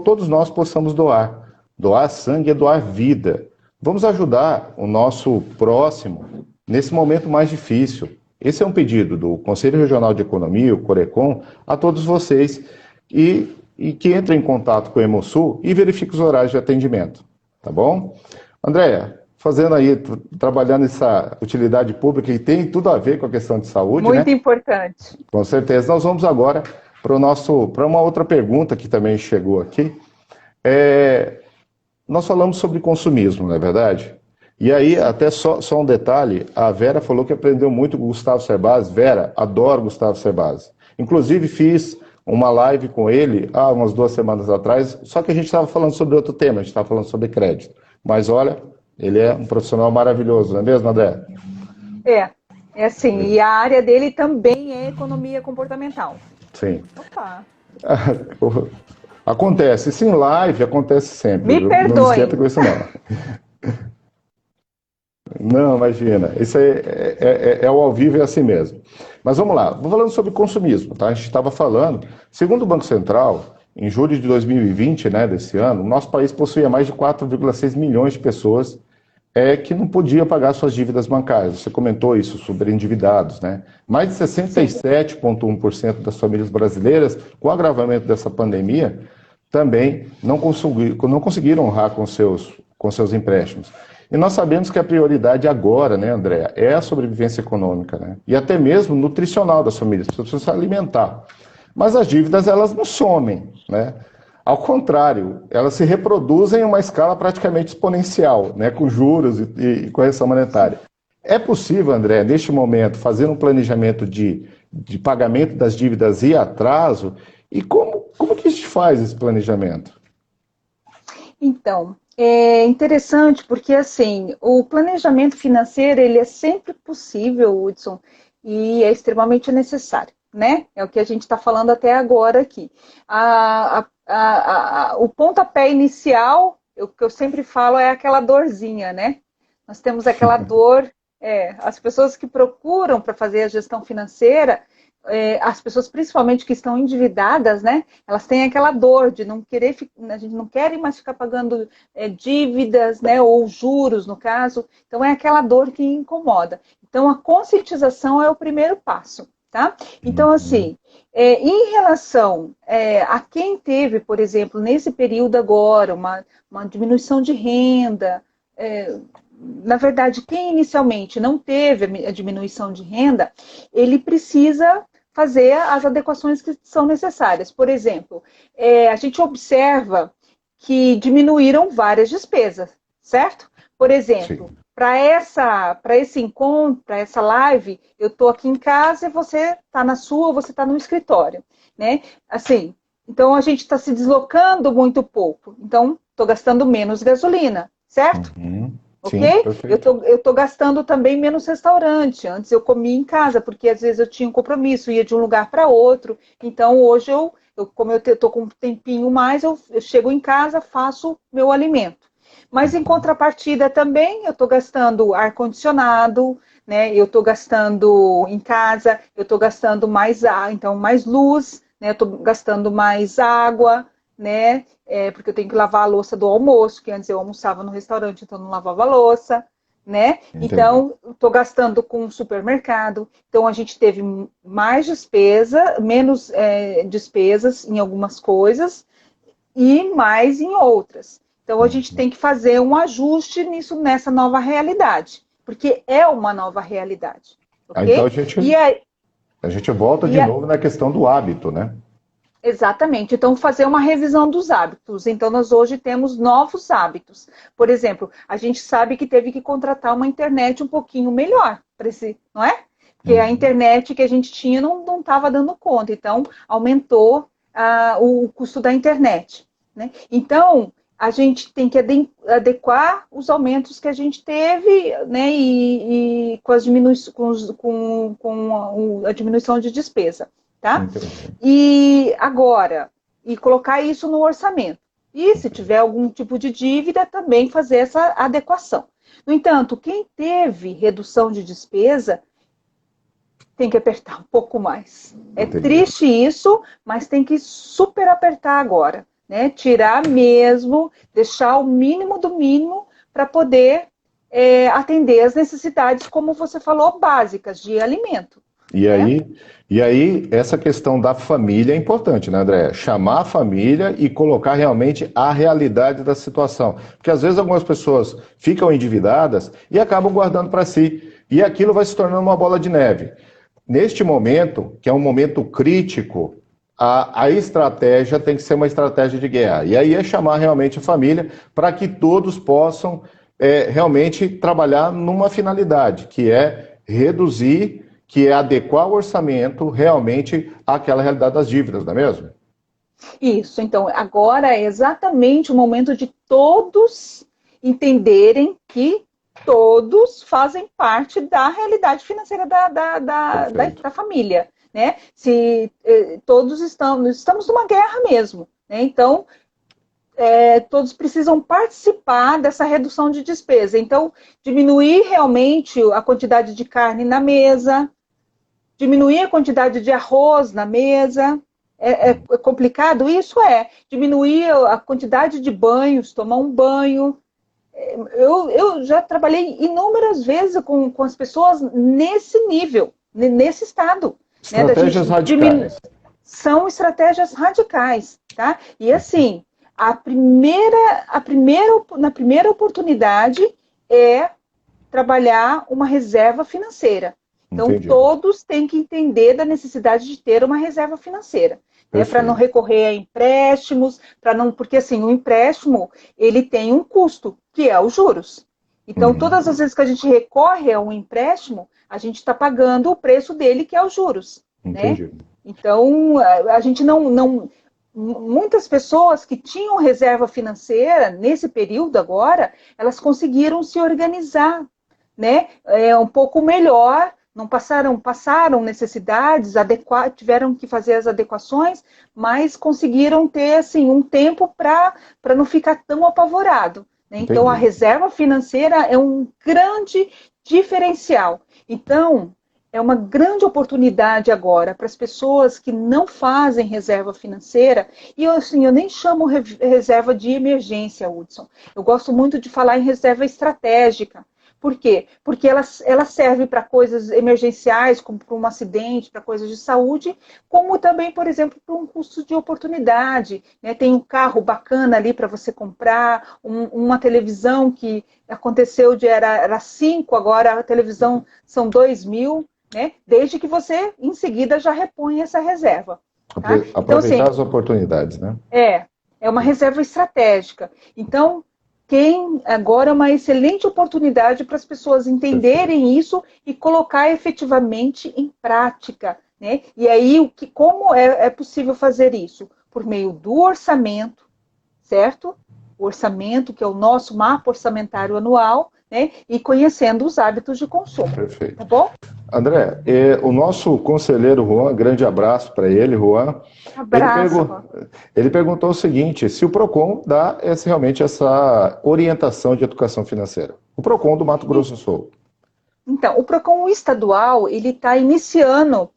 A: todos nós possamos doar. Doar sangue é doar vida. Vamos ajudar o nosso próximo nesse momento mais difícil. Esse é um pedido do Conselho Regional de Economia, o Corecon, a todos vocês e que entrem em contato com o Hemosul e verifiquem os horários de atendimento. Tá bom? Andréia, fazendo aí, trabalhando essa utilidade pública que tem tudo a ver com a questão de saúde,
B: muito importante.
A: Com certeza. Nós vamos agora para uma outra pergunta que também chegou aqui. Nós falamos sobre consumismo, não é verdade? E aí, até só um detalhe, a Vera falou que aprendeu muito com o Gustavo Cerbasi. Vera, adoro Gustavo Cerbasi. Inclusive, fiz uma live com ele há umas 2 semanas atrás, só que a gente estava falando sobre outro tema, a gente estava falando sobre crédito. Mas olha, ele é um profissional maravilhoso, não é mesmo, André?
B: É assim, e a área dele também é economia comportamental.
A: Sim.
B: Opa!
A: Acontece, isso em live acontece sempre.
B: Me perdoe.
A: Não esquenta com isso, não. Não, imagina. Isso é o ao vivo, é assim mesmo. Mas vamos lá, vou falando sobre consumismo, tá? A gente estava falando, segundo o Banco Central, em julho de 2020, né, desse ano, o nosso país possuía mais de 4,6 milhões de pessoas que não podiam pagar suas dívidas bancárias. Você comentou isso, sobre endividados, né? Mais de 67,1% das famílias brasileiras, com o agravamento dessa pandemia, também não conseguiram honrar com seus empréstimos. E nós sabemos que a prioridade agora, né, Andréa, é a sobrevivência econômica, né? E até mesmo nutricional das famílias, precisam se alimentar. Mas as dívidas, elas não somem, né? Ao contrário, elas se reproduzem em uma escala praticamente exponencial, né, com juros e correção monetária. É possível, André, neste momento, fazer um planejamento de pagamento das dívidas e atraso? E como que a gente faz esse planejamento?
B: Então, é interessante porque, assim, o planejamento financeiro, ele é sempre possível, Hudson, e é extremamente necessário, né? É o que a gente está falando até agora aqui. O pontapé inicial, o que eu sempre falo, é aquela dorzinha, né? Nós temos aquela dor, as pessoas que procuram para fazer a gestão financeira, as pessoas principalmente que estão endividadas, né? Elas têm aquela dor de não querer, a gente não quer mais ficar pagando dívidas, né? Ou juros, no caso. Então, é aquela dor que incomoda. Então, a conscientização é o primeiro passo. tá? Então, assim, em relação a quem teve, por exemplo, nesse período agora, uma diminuição de renda, na verdade, quem inicialmente não teve a diminuição de renda, ele precisa fazer as adequações que são necessárias. Por exemplo, a gente observa que diminuíram várias despesas, certo? Por exemplo, para esse encontro, para essa live, eu estou aqui em casa e você está na sua, você está no escritório, né? Assim, então a gente está se deslocando muito pouco, então estou gastando menos gasolina, certo?
A: Uhum.
B: Ok?
A: Sim, perfeito.
B: Eu tô gastando também menos restaurante. Antes eu comia em casa, porque às vezes eu tinha um compromisso, ia de um lugar para outro. Então hoje como eu estou com um tempinho mais, eu chego em casa, faço meu alimento. Mas em contrapartida também eu estou gastando ar-condicionado, né? Eu estou gastando em casa, eu estou gastando mais então mais luz, né? Eu estou gastando mais água, né? Porque eu tenho que lavar a louça do almoço, que antes eu almoçava no restaurante, então não lavava a louça, né?
A: Entendi.
B: Então, estou gastando com o supermercado. Então, a gente teve mais despesa, menos despesas em algumas coisas e mais em outras. Então, a gente
A: Uhum.
B: tem que fazer um ajuste nessa nova realidade, porque é uma nova realidade,
A: Então
B: ok?
A: a gente volta
B: E
A: de
B: a,
A: novo na questão do hábito, né?
B: Exatamente. Então, fazer uma revisão dos hábitos. Então, nós hoje temos novos hábitos. Por exemplo, a gente sabe que teve que contratar uma internet um pouquinho melhor, não é? Porque a
A: Uhum.
B: internet que a gente tinha não estava dando conta. Então, aumentou o custo da internet, né? Então, a gente tem que adequar os aumentos que a gente teve, né? E com, com a diminuição de despesa, tá?
A: Entendi.
B: E colocar isso no orçamento. E se tiver algum tipo de dívida, também fazer essa adequação. No entanto, quem teve redução de despesa tem que apertar um pouco mais. É
A: Entendi.
B: triste isso, mas tem que super apertar agora, né? Tirar mesmo, deixar o mínimo do mínimo para poder atender as necessidades, como você falou, básicas de alimento.
A: E
B: Né?
A: aí, e aí, essa questão da família é importante, né, André? Chamar a família e colocar realmente a realidade da situação. Porque às vezes algumas pessoas ficam endividadas e acabam guardando para si. E aquilo vai se tornando uma bola de neve. Neste momento, que é um momento crítico, a estratégia tem que ser uma estratégia de guerra. E aí é chamar realmente a família para que todos possam realmente trabalhar numa finalidade, que é reduzir, que é adequar o orçamento realmente àquela realidade das dívidas, não é mesmo?
B: Isso, então, agora é exatamente o momento de todos entenderem que todos fazem parte da realidade financeira
A: Perfeito.
B: da família, né? Se todos estamos numa guerra mesmo, né? Então, todos precisam participar dessa redução de despesa. Então, diminuir realmente a quantidade de carne na mesa, diminuir a quantidade de arroz na mesa. É complicado? Isso é. Diminuir a quantidade de banhos, tomar um banho. Eu já trabalhei inúmeras vezes com as pessoas nesse nível, nesse estado. Né, da gente
A: Estratégias radicais.
B: São estratégias radicais. Tá? E assim, na primeira oportunidade é trabalhar uma reserva financeira. Então,
A: Entendido.
B: todos têm que entender da necessidade de ter uma reserva financeira, né, para não
A: Perfeito.
B: recorrer a empréstimos, porque assim, o empréstimo, ele tem um custo, que é os juros. Então, todas as
A: Uhum.
B: vezes que a gente recorre a um empréstimo, a gente está pagando o preço dele, que é os juros, né?
A: Entendido.
B: Então, a gente não muitas pessoas que tinham reserva financeira nesse período agora, elas conseguiram se organizar, né? Um pouco melhor, não passaram necessidades, tiveram que fazer as adequações, mas conseguiram ter assim um tempo para não ficar tão apavorado. Né? Então a
A: Entendi.
B: reserva financeira é um grande diferencial. Então é uma grande oportunidade agora para as pessoas que não fazem reserva financeira, e assim, eu nem chamo reserva de emergência, Hudson. Eu gosto muito de falar em reserva estratégica, Por quê? Porque ela serve para coisas emergenciais, como para um acidente, para coisas de saúde, como também, por exemplo, para um custo de oportunidade. Né? Tem um carro bacana ali para você comprar, uma televisão que aconteceu era 5, agora a televisão são 2.000, né? Desde que você, em seguida, já repõe essa reserva. Tá? Então,
A: Aproveitar as oportunidades, né?
B: É uma reserva estratégica. Então, agora é uma excelente oportunidade para as pessoas entenderem isso e colocar efetivamente em prática. Né? E aí, como é possível fazer isso? Por meio do orçamento, certo? O orçamento, que é o nosso mapa orçamentário anual, né? E conhecendo os hábitos de consumo.
A: Perfeito.
B: Tá bom?
A: André, o nosso conselheiro Juan, grande abraço para ele, Juan.
B: Abraço.
A: Ele perguntou o seguinte: se o PROCON dá realmente essa orientação de educação financeira? O PROCON do Mato Grosso do Sul.
B: Então, o PROCON estadual, ele está iniciando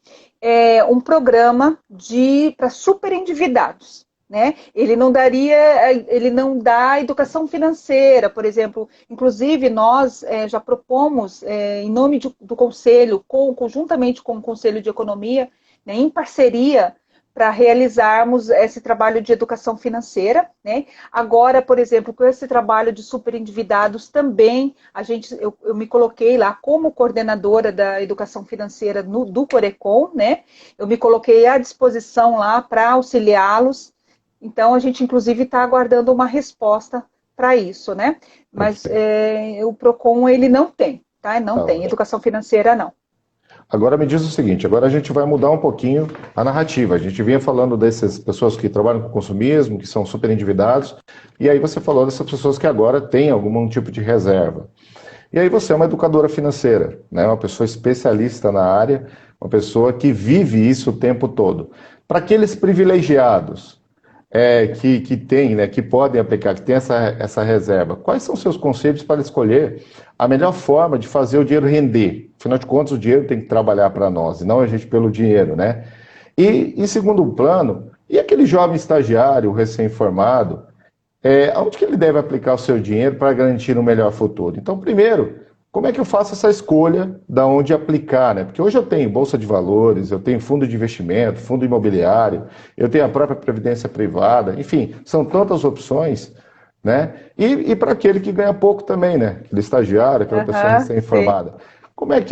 B: um programa para superendividados. Né? Ele não dá educação financeira, por exemplo. Inclusive, nós já propomos, em nome do Conselho, conjuntamente com o Conselho de Economia, né, em parceria, para realizarmos esse trabalho de educação financeira. Né? Agora, por exemplo, com esse trabalho de superendividados também, eu me coloquei lá como coordenadora da educação financeira do Corecon, né? Eu me coloquei à disposição lá para auxiliá-los. Então, a gente, inclusive, está aguardando uma resposta para isso, né? Mas o PROCON, ele não tem, tá? Não tem. Educação financeira, não.
A: Agora me diz o seguinte, agora a gente vai mudar um pouquinho a narrativa. A gente vinha falando dessas pessoas que trabalham com consumismo, que são super endividados, e aí você falou dessas pessoas que agora têm algum tipo de reserva. E aí você é uma educadora financeira, né? Uma pessoa especialista na área, uma pessoa que vive isso o tempo todo. Para aqueles privilegiados, que tem, né, que podem aplicar, que tem essa reserva, quais são os seus conselhos para escolher a melhor forma de fazer o dinheiro render? Afinal de contas, o dinheiro tem que trabalhar para nós, e não a gente pelo dinheiro, né? E, em segundo plano, e aquele jovem estagiário, recém-formado, onde que ele deve aplicar o seu dinheiro para garantir um melhor futuro? Então, primeiro, como é que eu faço essa escolha de onde aplicar, né? Porque hoje eu tenho bolsa de valores, eu tenho fundo de investimento, fundo imobiliário, eu tenho a própria previdência privada, enfim, são tantas opções, né? E para aquele que ganha pouco também, né? Aquele estagiário, aquela pessoa recém-formada. Como é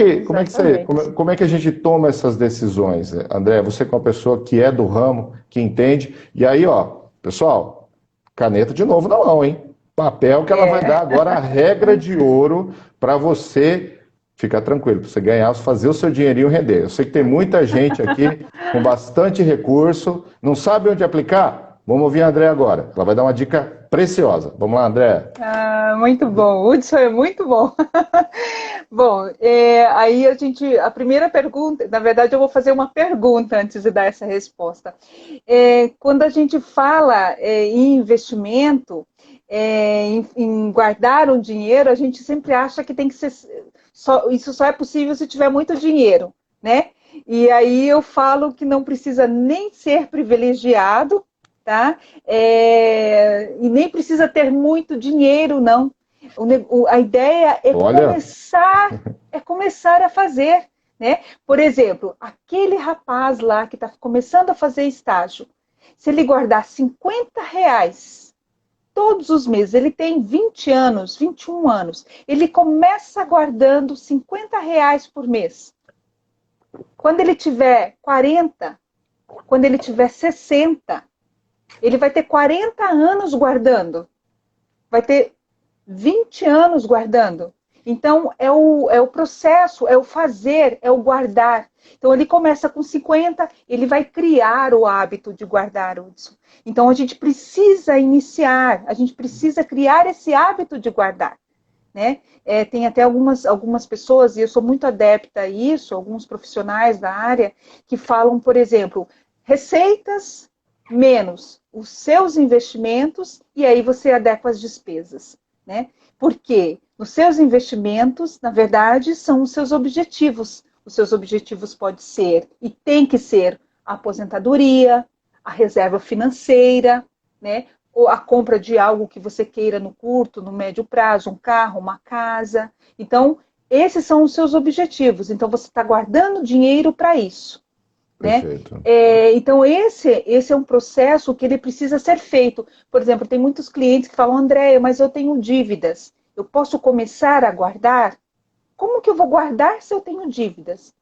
A: que a gente toma essas decisões, André? Você que é uma pessoa que é do ramo, que entende, e aí, ó, pessoal, caneta de novo na mão, hein? Papel que ela vai dar agora a regra de ouro para você ficar tranquilo, para você ganhar, fazer o seu dinheirinho render. Eu sei que tem muita gente aqui com bastante recurso, não sabe onde aplicar? Vamos ouvir a André agora. Ela vai dar uma dica preciosa. Vamos lá, André.
B: Muito bom. O Hudson é muito bom. Bom, aí a primeira pergunta, na verdade eu vou fazer uma pergunta antes de dar essa resposta. Quando a gente fala em investimento, em guardar um dinheiro, a gente sempre acha que tem que ser isso só é possível se tiver muito dinheiro, né? E aí eu falo que não precisa nem ser privilegiado, tá? E nem precisa ter muito dinheiro, não. A ideia é começar a fazer, né? Por exemplo, aquele rapaz lá que está começando a fazer estágio, se ele guardar R$ 50 todos os meses, ele tem 20 anos, 21 anos, ele começa guardando R$ 50 por mês. Quando ele tiver 40, quando ele tiver 60, ele vai ter 40 anos guardando. Vai ter 20 anos guardando. Então, é o processo, é o fazer, é o guardar. Então, ele começa com 50, ele vai criar o hábito de guardar, Hudson. Então, a gente precisa iniciar, a gente precisa criar esse hábito de guardar. Né? Tem até algumas pessoas, e eu sou muito adepta a isso, alguns profissionais da área, que falam, por exemplo, receitas menos os seus investimentos, e aí você adequa as despesas. Né? Porque os seus investimentos, na verdade, são os seus objetivos. Os seus objetivos podem ser, e tem que ser, a aposentadoria, a reserva financeira, né? ou a compra de algo que você queira no curto, no médio prazo, um carro, uma casa. Então, esses são os seus objetivos. Então, você está guardando dinheiro para isso. Né?
A: Perfeito.
B: Então, esse é um processo que ele precisa ser feito. Por exemplo, tem muitos clientes que falam, Andréia, mas eu tenho dívidas. Eu posso começar a guardar? Como que eu vou guardar se eu tenho dívidas?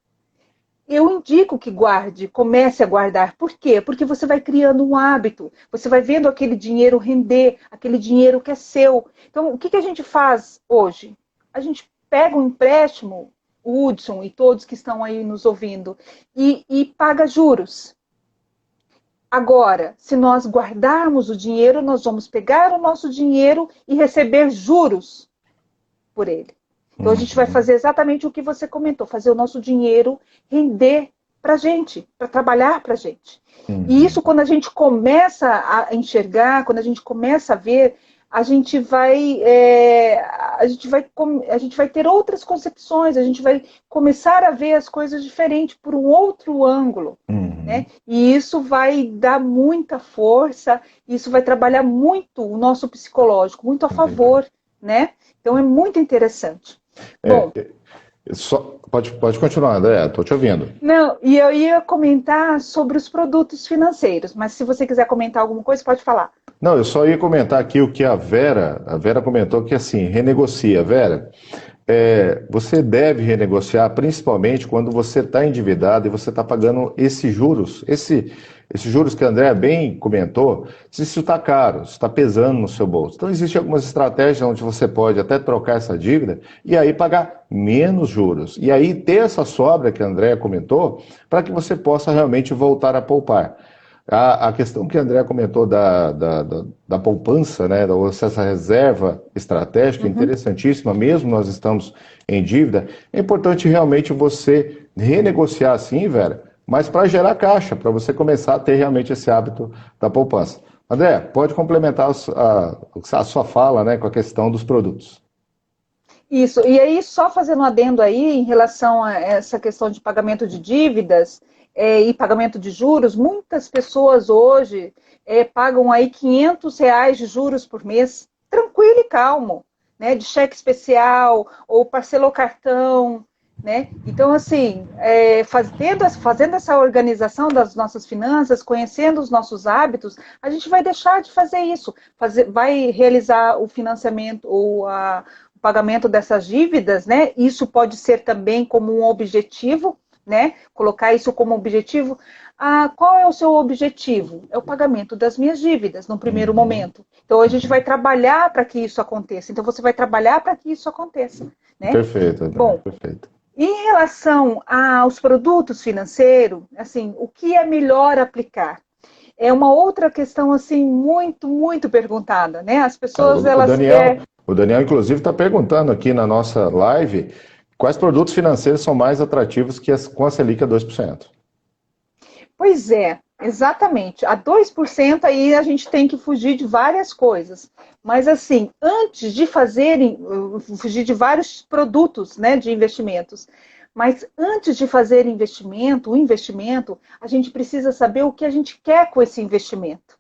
B: Eu indico que guarde, comece a guardar. Por quê? Porque você vai criando um hábito, você vai vendo aquele dinheiro render, aquele dinheiro que é seu. Então, o que a gente faz hoje? A gente pega um empréstimo, o Hudson e todos que estão aí nos ouvindo, e paga juros. Agora, se nós guardarmos o dinheiro, nós vamos pegar o nosso dinheiro e receber juros por ele. Então, a gente vai fazer exatamente o que você comentou, fazer o nosso dinheiro render para a gente, para trabalhar para a gente. E isso, quando a gente começa a enxergar, quando a gente começa a ver, a gente vai ter outras concepções, a gente vai começar a ver as coisas diferentes por um outro ângulo. Né? E isso vai dar muita força, isso vai trabalhar muito o nosso psicológico, muito a favor, né? Então é muito interessante. Bom,
A: pode continuar, André, estou te ouvindo.
B: Não, e eu ia comentar sobre os produtos financeiros, mas se você quiser comentar alguma coisa, pode falar.
A: Não, eu só ia comentar aqui o que a Vera comentou que assim, renegocia. Vera, você deve renegociar principalmente quando você está endividado e você está pagando esses juros, esses juros que a Andrea bem comentou, se isso está caro, se está pesando no seu bolso. Então, existem algumas estratégias onde você pode até trocar essa dívida e aí pagar menos juros. E aí ter essa sobra que a Andrea comentou para que você possa realmente voltar a poupar. A questão que a Andrea comentou da poupança, né, essa reserva estratégica, interessantíssima, mesmo nós estamos em dívida, é importante realmente você renegociar sim, Vera, mas para gerar caixa, para você começar a ter realmente esse hábito da poupança. André, pode complementar a sua fala, né, com a questão dos produtos.
B: Isso, e aí só fazendo um adendo aí em relação a essa questão de pagamento de dívidas e pagamento de juros, muitas pessoas hoje pagam aí R$ 500 de juros por mês, tranquilo e calmo, né, de cheque especial ou parcelou cartão, né? Então, assim, fazendo essa organização das nossas finanças, conhecendo os nossos hábitos, a gente vai deixar de fazer isso, vai realizar o financiamento ou o pagamento dessas dívidas, né? Isso pode ser também como um objetivo, né? Colocar isso como objetivo. Qual é o seu objetivo? É o pagamento das minhas dívidas, num primeiro momento. Então, a gente vai trabalhar para que isso aconteça. Então, você vai trabalhar para que isso aconteça. Né?
A: Perfeito, André.
B: Bom,
A: perfeito.
B: Em relação aos produtos financeiros, assim, o que é melhor aplicar? É uma outra questão assim muito, muito perguntada, né? As pessoas
A: O Daniel inclusive está perguntando aqui na nossa live quais produtos financeiros são mais atrativos com a Selic a 2%.
B: Pois é, exatamente. A 2% aí a gente tem que fugir de várias coisas. Mas assim, antes de fugir de vários produtos, né, de investimentos. Mas antes de fazer o investimento, a gente precisa saber o que a gente quer com esse investimento.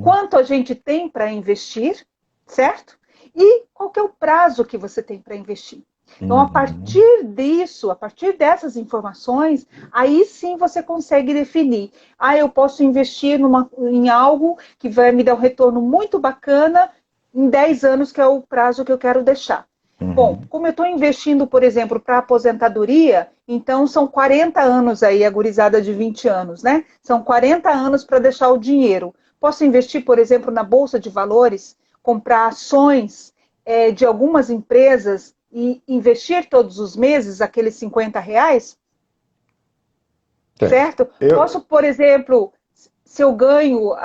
B: Quanto a gente tem para investir, certo? E qual que é o prazo que você tem para investir. Então, a partir disso, a partir dessas informações, aí sim você consegue definir. Eu posso investir em algo que vai me dar um retorno muito bacana em 10 anos, que é o prazo que eu quero deixar. Bom, como eu estou investindo, por exemplo, para aposentadoria, então são 40 anos aí, a gurizada de 20 anos, né? São 40 anos para deixar o dinheiro. Posso investir, por exemplo, na Bolsa de Valores, comprar ações de algumas empresas e investir todos os meses aqueles R$ 50? Certo? Posso, por exemplo, se eu ganho,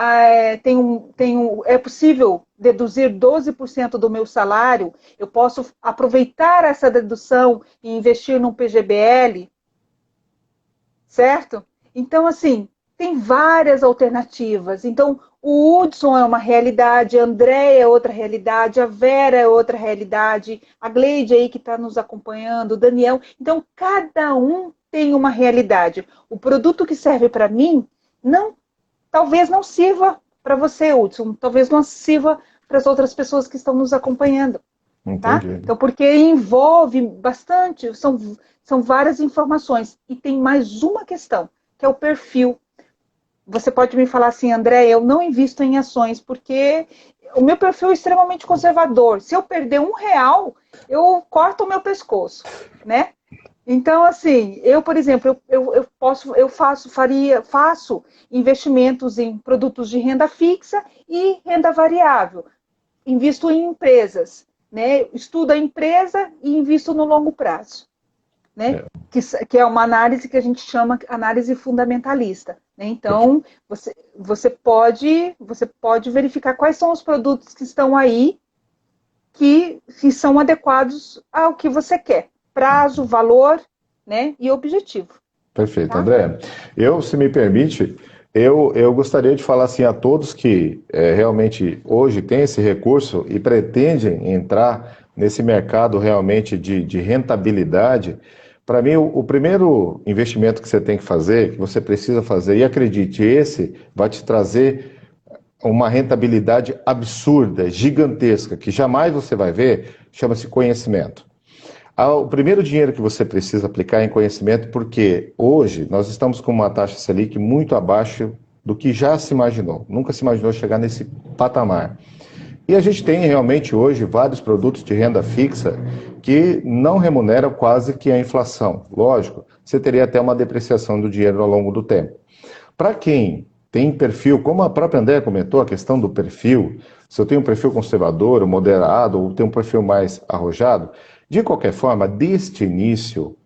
B: é possível deduzir 12% do meu salário, eu posso aproveitar essa dedução e investir num PGBL, certo? Então, assim, tem várias alternativas. Então, o Hudson é uma realidade, a Andréia é outra realidade, a Vera é outra realidade, a Gleide aí que está nos acompanhando, o Daniel. Então, cada um tem uma realidade. O produto que serve para mim, talvez não sirva para você, Hudson, talvez não sirva para as outras pessoas que estão nos acompanhando. Tá? Então, porque envolve bastante, são várias informações. E tem mais uma questão, que é o perfil. Você pode me falar assim, André, eu não invisto em ações, porque o meu perfil é extremamente conservador. Se eu perder R$ 1, eu corto o meu pescoço, né? Então, assim, eu, por exemplo, faço investimentos em produtos de renda fixa e renda variável. Invisto em empresas, né? Estudo a empresa e invisto no longo prazo, né? Que é uma análise que a gente chama análise fundamentalista, né? Então, você pode verificar quais são os produtos que estão aí que são adequados ao que você quer. Prazo, valor, né? E objetivo.
A: Perfeito,
B: Tá?
A: André. Se me permite, eu gostaria de falar assim a todos que realmente hoje têm esse recurso e pretendem entrar nesse mercado realmente de rentabilidade. Para mim, o primeiro investimento que você tem que fazer, que você precisa fazer, e acredite, esse vai te trazer uma rentabilidade absurda, gigantesca, que jamais você vai ver, chama-se conhecimento. O primeiro dinheiro que você precisa aplicar é em conhecimento, porque hoje nós estamos com uma taxa Selic muito abaixo do que já se imaginou. Nunca se imaginou chegar nesse patamar. E a gente tem realmente hoje vários produtos de renda fixa que não remuneram quase que a inflação. Lógico, você teria até uma depreciação do dinheiro ao longo do tempo. Para quem tem perfil, como a própria Andréa comentou, a questão do perfil, se eu tenho um perfil conservador, ou moderado, ou tenho um perfil mais arrojado, de qualquer forma, deste início,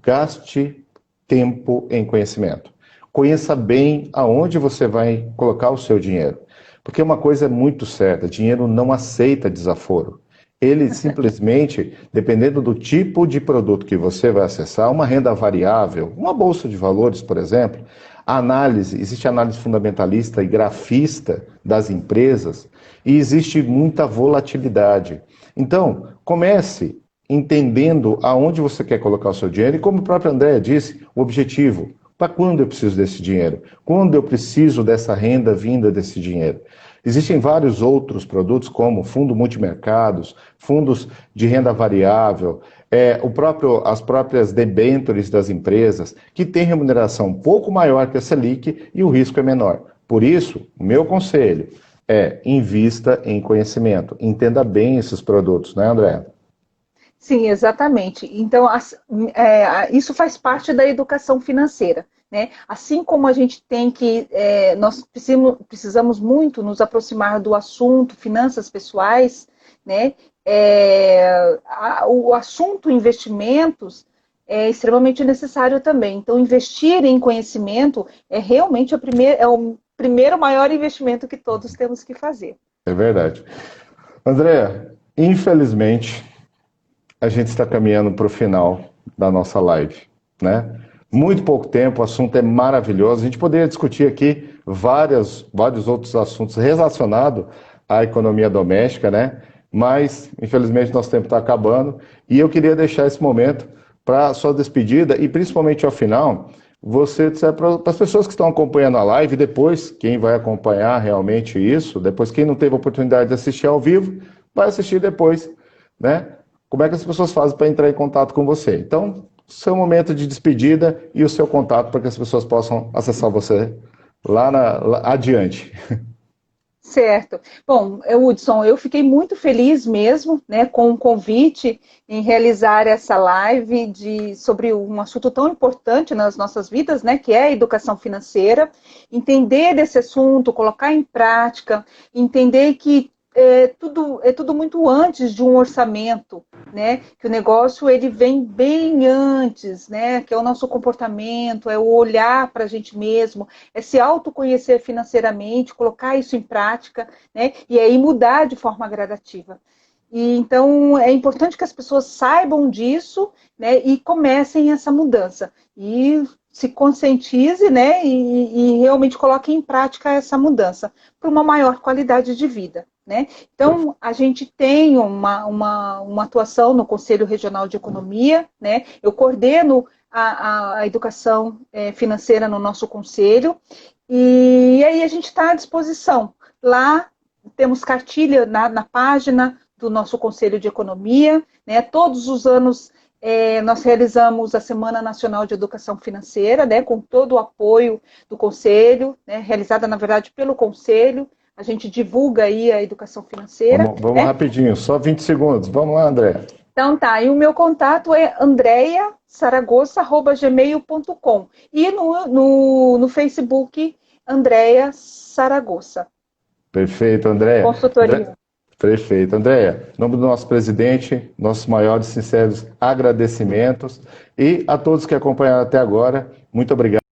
A: gaste tempo em conhecimento. Conheça bem aonde você vai colocar o seu dinheiro. Porque uma coisa é muito certa, dinheiro não aceita desaforo. Ele simplesmente, dependendo do tipo de produto que você vai acessar, uma renda variável, uma bolsa de valores, por exemplo, existe análise fundamentalista e grafista das empresas e existe muita volatilidade. Então, comece entendendo aonde você quer colocar o seu dinheiro e, como o próprio André disse, o objetivo. Para quando eu preciso desse dinheiro? Quando eu preciso dessa renda vinda desse dinheiro? Existem vários outros produtos, como fundo multimercados, fundos de renda variável, as próprias debêntures das empresas, que têm remuneração um pouco maior que a Selic e o risco é menor. Por isso, o meu conselho é invista em conhecimento, entenda bem esses produtos, né, André?
B: Sim, exatamente. Então, isso faz parte da educação financeira, né? Assim como a gente tem que, nós precisamos muito nos aproximar do assunto finanças pessoais, né? O assunto investimentos é extremamente necessário também. Então, investir em conhecimento é realmente o primeiro maior investimento que todos temos que fazer.
A: É verdade. André, infelizmente, a gente está caminhando para o final da nossa live, né? Muito pouco tempo, o assunto é maravilhoso. A gente poderia discutir aqui vários outros assuntos relacionados à economia doméstica, né? Mas, infelizmente, nosso tempo está acabando. E eu queria deixar esse momento para a sua despedida e, principalmente ao final, você disser para as pessoas que estão acompanhando a live, depois, quem vai acompanhar realmente isso, depois quem não teve a oportunidade de assistir ao vivo, vai assistir depois, né? Como é que as pessoas fazem para entrar em contato com você? Então, seu momento de despedida e o seu contato para que as pessoas possam acessar você lá adiante.
B: Certo. Bom, Hudson, eu fiquei muito feliz mesmo, né, com o convite em realizar essa live sobre um assunto tão importante nas nossas vidas, né, que é a educação financeira. Entender desse assunto, colocar em prática, entender que é tudo muito antes de um orçamento, né? Que o negócio ele vem bem antes, né? Que é o nosso comportamento, é o olhar para a gente mesmo, é se autoconhecer financeiramente, colocar isso em prática, né? E aí mudar de forma gradativa. E então é importante que as pessoas saibam disso, né? E comecem essa mudança e se conscientize, né? E realmente coloque em prática essa mudança para uma maior qualidade de vida. Né? Então, a gente tem uma atuação no Conselho Regional de Economia, né? Eu coordeno a educação financeira no nosso conselho E aí a gente está à disposição. Lá temos cartilha na página do nosso Conselho de Economia, né? Todos os anos nós realizamos a Semana Nacional de Educação Financeira, né? Com todo o apoio do Conselho, né? Realizada, na verdade, pelo Conselho. A gente divulga aí a educação financeira.
A: Vamos rapidinho, só 20 segundos. Vamos lá, André.
B: Então tá, e o meu contato é andreasaragossa@gmail.com e no Facebook, Andrea Saragossa.
A: Perfeito, Andréia.
B: Consultoria.
A: Perfeito, Andréia. Em nome do nosso presidente, nossos maiores sinceros agradecimentos e a todos que acompanharam até agora, muito obrigado.